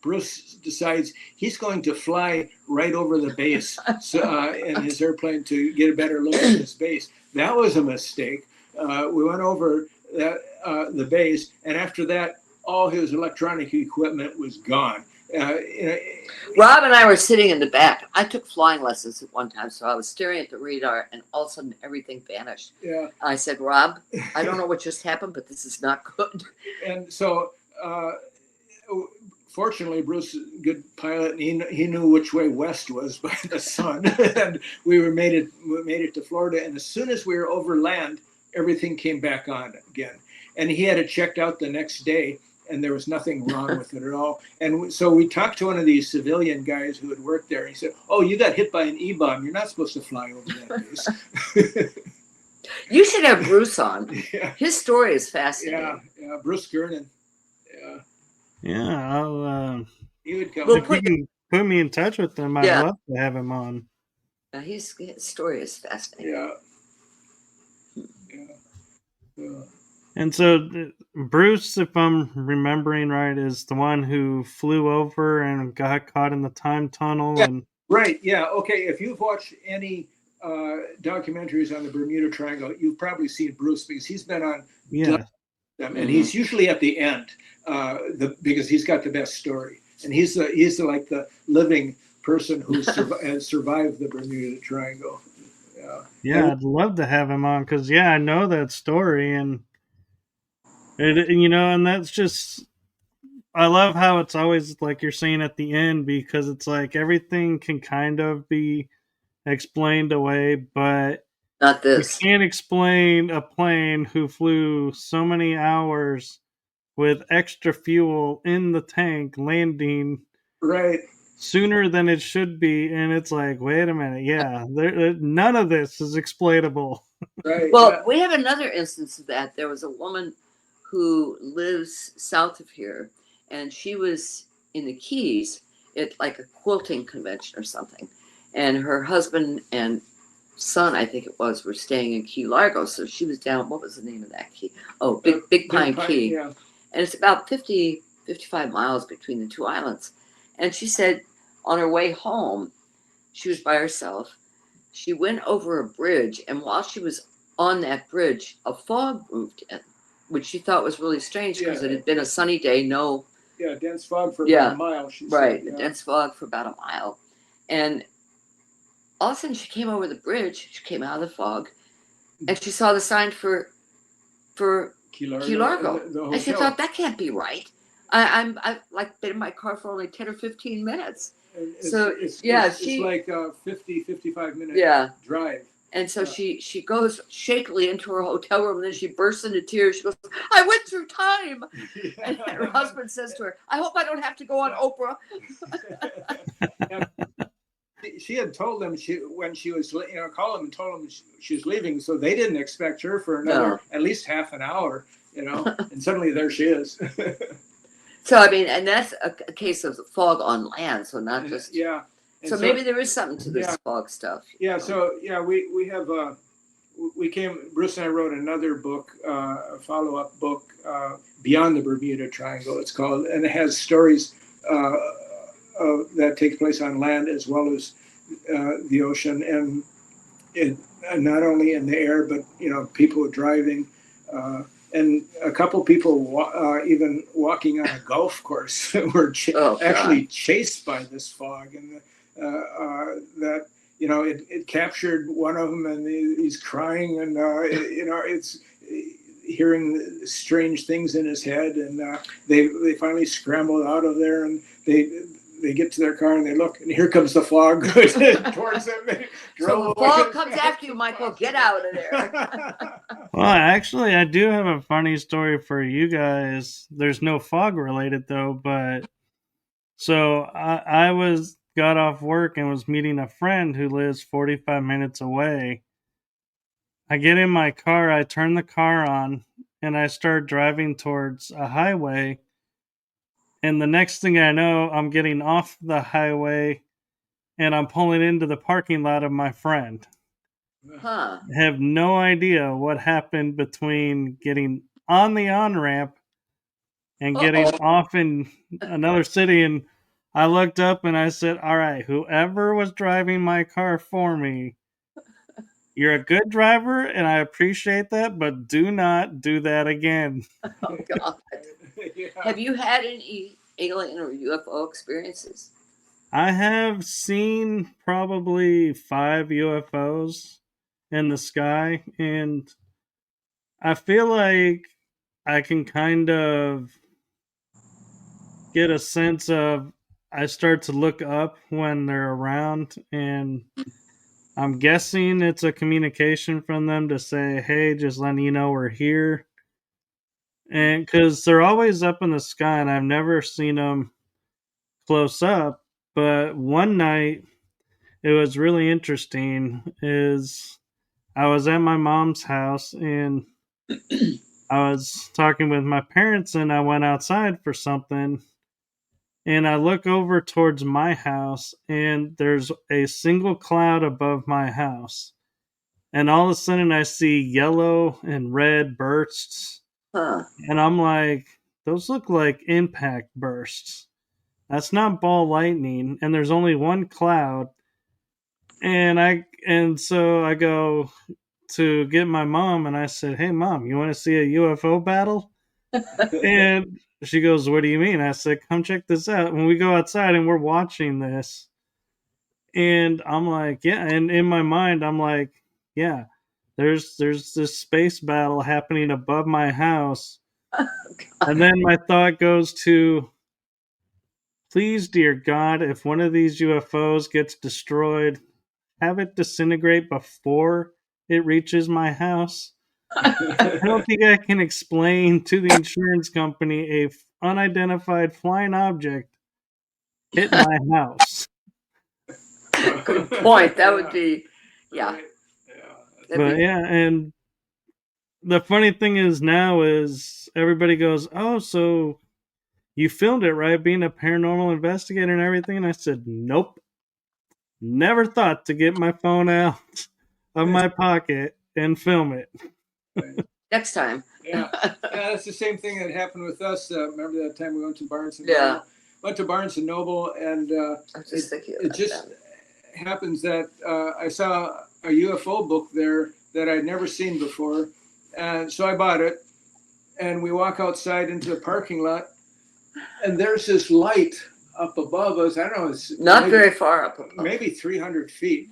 Bruce decides he's going to fly right over the base in his airplane to get a better look at this base. That was a mistake. We went over the base, and after that, all his electronic equipment was gone. Rob and I were sitting in the back. I took flying lessons at one time, so I was staring at the radar, and all of a sudden everything vanished. Yeah. I said, Rob, I don't know what just happened, but this is not good. And so, fortunately, Bruce is a good pilot, and he knew which way west was by the sun. And we made it to Florida. And as soon as we were over land, everything came back on again. And he had it checked out the next day, and there was nothing wrong with it at all. And so we talked to one of these civilian guys who had worked there. He said, "Oh, you got hit by an E-bomb. You're not supposed to fly over that base." You should have Bruce on. Yeah. His story is fascinating. Yeah, Bruce Gernon. Yeah, I'll he would come. Well, if you can put me in touch with him, I'd love to have him on. His story is fascinating. Yeah. And so Bruce, if I'm remembering right, is the one who flew over and got caught in the time tunnel. Yeah. And Right. Yeah. Okay. If you've watched any documentaries on the Bermuda Triangle, you've probably seen Bruce because he's been on them, and he's usually at the end because he's got the best story, and he's like the living person who has survived the Bermuda Triangle. Yeah, I'd love to have him on because I know that story, and and that's just, I love how it's always like you're saying at the end, because it's like everything can kind of be explained away, but not this. You can't explain a plane who flew so many hours with extra fuel in the tank landing right sooner than it should be, and it's like, wait a minute, none of this is explainable. Right. Well, we have another instance of that. There was a woman who lives south of here, and she was in the Keys at like a quilting convention or something, and her husband and son, I think it was, were staying in Key Largo. So she was down. What was the name of that key? Oh, Big Pine Key. Yeah. And it's about 55 miles between the two islands. And she said on her way home, she was by herself. She went over a bridge, and while she was on that bridge, a fog moved in, which she thought was really strange because it had been a sunny day. Dense fog for about a mile. She right, said, dense fog for about a mile. And all of a sudden she came over the bridge, she came out of the fog, and she saw the sign for Key Largo. And she thought, that can't be right. I've like been in my car for only 10 or 15 minutes. It's like a 55 minute drive. And so she goes shakily into her hotel room, and then she bursts into tears. She goes, "I went through time." And her husband says to her, "I hope I don't have to go on Oprah." She had told them when she was called them and told them she was leaving, so they didn't expect her for another at least half an hour, and suddenly there she is. So I mean, and that's a case of fog on land, so not just So maybe there is something to this fog stuff. Yeah. So we have Bruce and I wrote another book, a follow-up book, Beyond the Bermuda Triangle. It's called, and it has stories that take place on land as well as the ocean, and not only in the air, but people driving, and a couple people even walking on a golf course were actually chased by this fog, and that it captured one of them, and he's crying, and it's hearing strange things in his head, and they finally scrambled out of there, and they get to their car and they look, and here comes the fog towards them. So the fog comes after you, Michael. Get out of there. Well, actually, I do have a funny story for you guys. There's no fog related though, but so I got off work and was meeting a friend who lives 45 minutes away. I get in my car, I turn the car on, and I start driving towards a highway. And the next thing I know, I'm getting off the highway and I'm pulling into the parking lot of my friend. I have no idea what happened between getting on the on-ramp and getting off in another city. And I looked up and I said, all right, whoever was driving my car for me, you're a good driver and I appreciate that, but do not do that again. Oh, God. Have you had any alien or UFO experiences? I have seen probably 5 UFOs in the sky, and I feel like I can kind of get a sense of I start to look up when they're around, and I'm guessing it's a communication from them to say, "Hey, just letting you know we're here." And because they're always up in the sky, and I've never seen them close up. But one night, it was really interesting. Is I was at my mom's house, and I was talking with my parents, and I went outside for something, and I look over towards my house, and there's a single cloud above my house. And all of a sudden, I see yellow and red bursts. Huh. And I'm like, those look like impact bursts. That's not ball lightning. And there's only one cloud. And so I go to get my mom, and I said, "Hey, mom, you want to see a UFO battle?" And she goes, "What do you mean?" I said, "Come check this out." When we go outside and we're watching this, and I'm like, "Yeah." And in my mind, I'm like, "Yeah, there's this space battle happening above my house." And then my thought goes to, please, dear God, if one of these UFOs gets destroyed, have it disintegrate before it reaches my house. I don't think I can explain to the insurance company a unidentified flying object hit my house. Good point. That would be, yeah. But yeah, and the funny thing is now is everybody goes, "Oh, so you filmed it, right? Being a paranormal investigator and everything." And I said, "Nope. Never thought to get my phone out of my pocket and film it." Next time. Yeah, that's the same thing that happened with us. Remember that time we went to Barnes and Yeah. Noble? Went to Barnes and Noble, and it just happens that I saw a UFO book there that I'd never seen before, and so I bought it. And we walk outside into the parking lot, and there's this light up above us. I don't know, it's not very far up. Maybe 300 feet,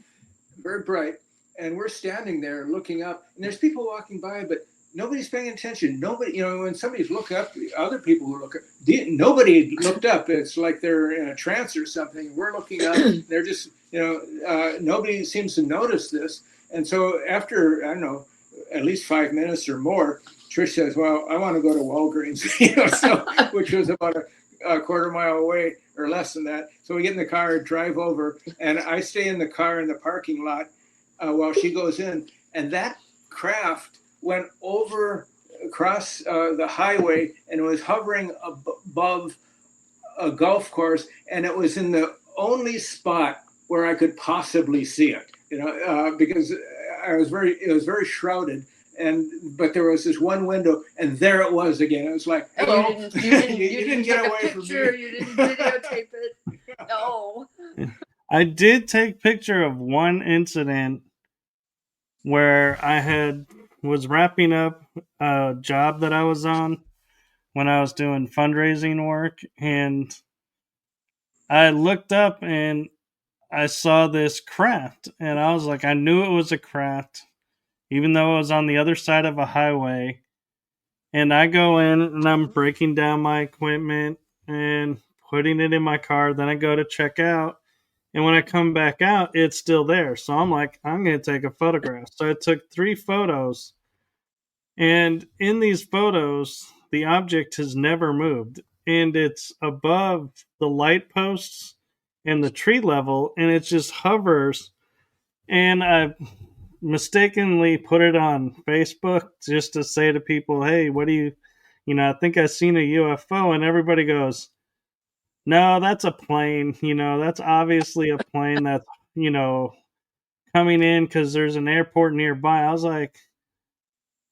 very bright. And we're standing there looking up, and there's people walking by, but nobody's paying attention. Nobody, when somebody's looking up, other people will look up. Nobody looked up. It's like they're in a trance or something. We're looking up. They're just, nobody seems to notice this. And so after, I don't know, at least 5 minutes or more, Trish says, "Well, I want to go to Walgreens," which was about a quarter mile away or less than that. So we get in the car, drive over, and I stay in the car in the parking lot while she goes in. And that craft went across the highway, and it was hovering above a golf course, and it was in the only spot where I could possibly see it, because it was very shrouded. But there was this one window, and there it was again. It was like, hello. You didn't get away from me. You didn't videotape it. No. I did take picture of one incident where I was wrapping up a job that I was on when I was doing fundraising work, and I looked up and I saw this craft, and I was like, I knew it was a craft, even though it was on the other side of a highway. And I go in and I'm breaking down my equipment and putting it in my car. Then I go to check out. And when I come back out, it's still there. So I'm like, I'm going to take a photograph. So I took 3 photos. And in these photos, the object has never moved. And it's above the light posts and the tree level. And it just hovers. And I mistakenly put it on Facebook just to say to people, "Hey, what do you, I think I seen a UFO." And everybody goes, "No, that's a plane. That's obviously a plane that's, coming in because there's an airport nearby." I was like,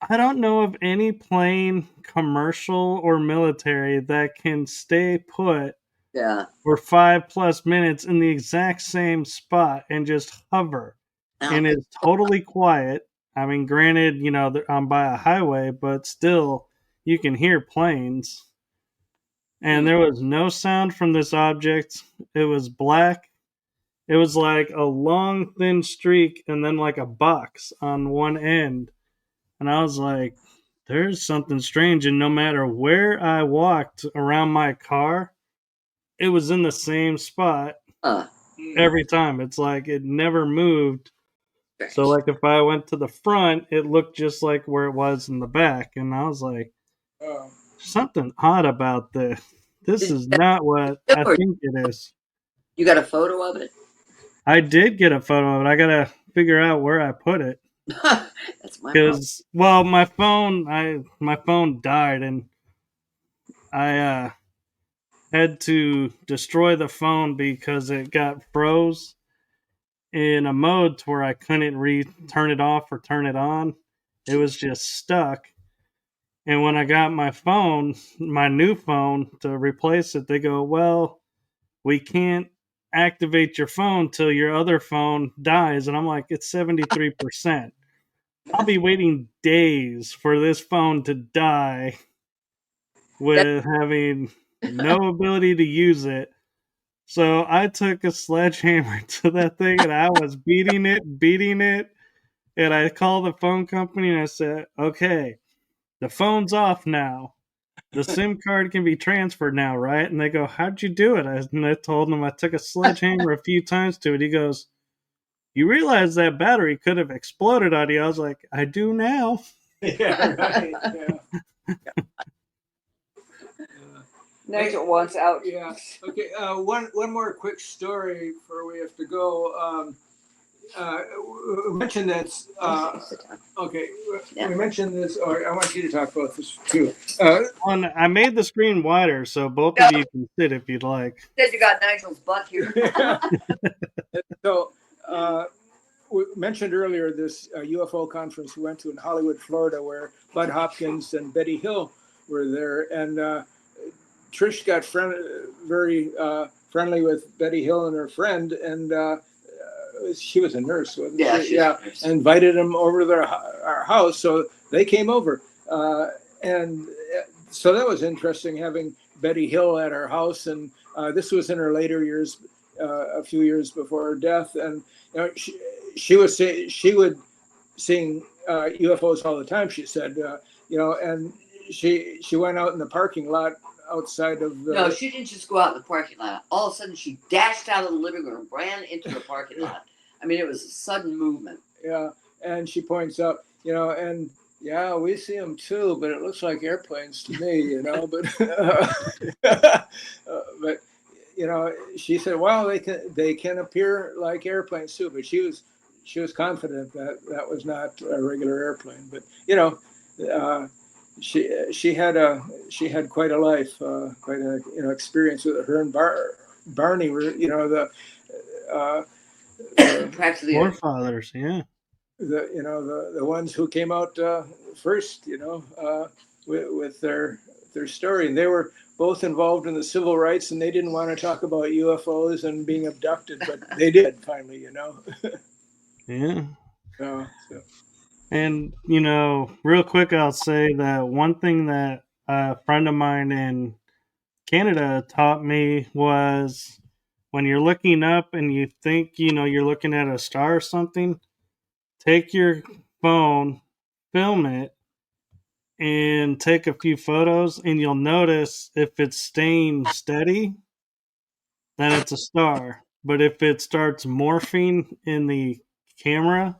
I don't know of any plane, commercial or military, that can stay put for 5+ minutes in the exact same spot and just hover. And it's totally quiet. I mean, granted, I'm by a highway, but still, you can hear planes. and there was no sound from this object. It was black. It was like a long, thin streak and then like a box on one end. And I was like, there's something strange. And no matter where I walked around my car, it was in the same spot every time. It's like it never moved. So, like, if I went to the front, it looked just like where it was in the back. And I was like, something odd about this. This is not what I think it is. You got a photo of it? I did get a photo of it. I gotta figure out where I put it. That's my problem. Because, well, my phone died, and I had to destroy the phone because it got froze in a mode to where I couldn't turn it off or turn it on. It was just stuck. And when I got my phone, my new phone, to replace it, they go, well, we can't activate your phone till your other phone dies. And I'm like, it's 73%. I'll be waiting days for this phone to die with having no ability to use it. So I took a sledgehammer to that thing and I was beating it. And I called the phone company and I said, okay, the phone's off now. The SIM card can be transferred now, right? And they go, how'd you do it? And I told them I took a sledgehammer a few times to it. He goes, you realize that battery could have exploded on you. I was like, I do now. Yeah, right. Yeah. Nigel wants out. Yeah. Okay. One more quick story before we have to go. We mentioned that. Okay. We mentioned this, or I want you to talk about this too. I made the screen wider so both of you can sit if you'd like. Said you got Nigel's butt here. So, we mentioned earlier this UFO conference we went to in Hollywood, Florida, where Bud Hopkins and Betty Hill were there, and Trish got very friendly with Betty Hill and her friend, and she was a nurse, wasn't she? Yeah, invited them over to our house, so they came over, and so that was interesting having Betty Hill at our house, and this was in her later years, a few years before her death, and you know, she would seeing UFOs all the time. She said, you know, and she went out in the parking lot outside of the. No, she didn't just go out in the parking lot. All of a sudden, she dashed out of the living room, ran into the parking lot. I mean, it was a sudden movement. Yeah, and she points out, you know, and yeah, we see them too, but it looks like airplanes to me, you know. But you know, she said, well, they can appear like airplanes too, but she was confident that that was not a regular airplane. But you know, she had quite a life, quite a experience with her and Barney were the forefathers, yeah. The ones who came out first, with their story, and they were both involved in the civil rights, and they didn't want to talk about UFOs and being abducted, but they did finally, Yeah. So. And real quick, I'll say that one thing that a friend of mine in Canada taught me was when you're looking up and you think you're looking at a star or something, take your phone, film it, and take a few photos, and you'll notice if it's staying steady, then it's a star. But if it starts morphing in the camera,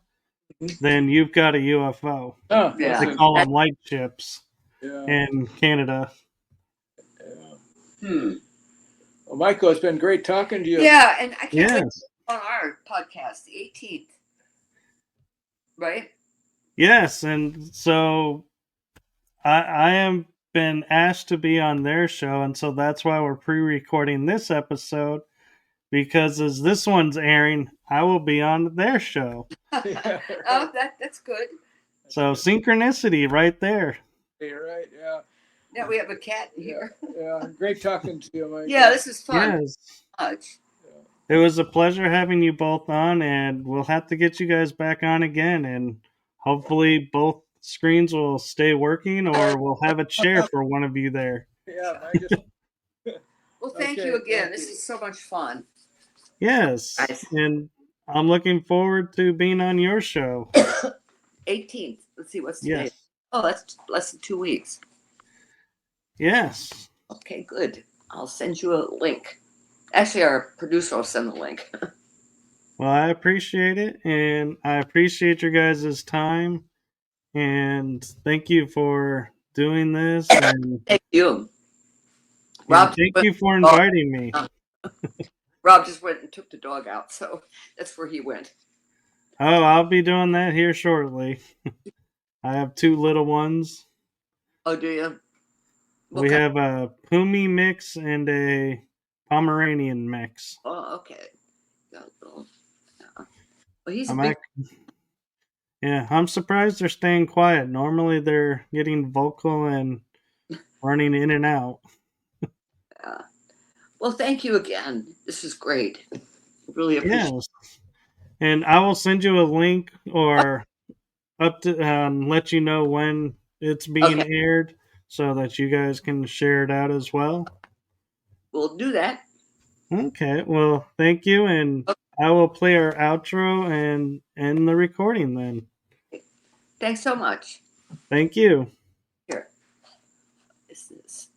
then you've got a UFO. Oh, yeah. They call them light ships in Canada. Yeah. Well, Michael, it's been great talking to you. Yeah, and I can't wait on our podcast, the 18th. Right? Yes, and so I am been asked to be on their show, and so that's why we're pre-recording this episode, because as this one's airing, I will be on their show. Oh, that's good. So synchronicity right there. You're right, yeah. Yeah, we have a cat here. Yeah, great talking to you, Mike. Yeah, this is fun. Yes. Much. It was a pleasure having you both on, and we'll have to get you guys back on again, and hopefully both screens will stay working, or we'll have a chair for one of you there. Yeah, Well, thank you again. This is so much fun. Yes. Nice. And I'm looking forward to being on your show. 18th. Let's see what's today. Yes. Oh, that's less than 2 weeks. Yes. Okay, good. I'll send you a link. Actually, our producer will send the link. Well, I appreciate it, and I appreciate your guys' time, and thank you for doing this, and Thank you. thank you for inviting me. Rob just went and took the dog out, so that's where he went. Oh, I'll be doing that here shortly. I have 2 little ones. Oh, do you? We have a Pumi mix and a Pomeranian mix. Oh, okay. Well, he's I'm surprised they're staying quiet. Normally they're getting vocal and running in and out. Well, thank you again. This is great. Really appreciate it. Yes. And I will send you a link or up to let you know when it's being aired so that you guys can share it out as well. We'll do that. Okay. Well, thank you, and I will play our outro and end the recording then. Thanks so much. Thank you. Here. This is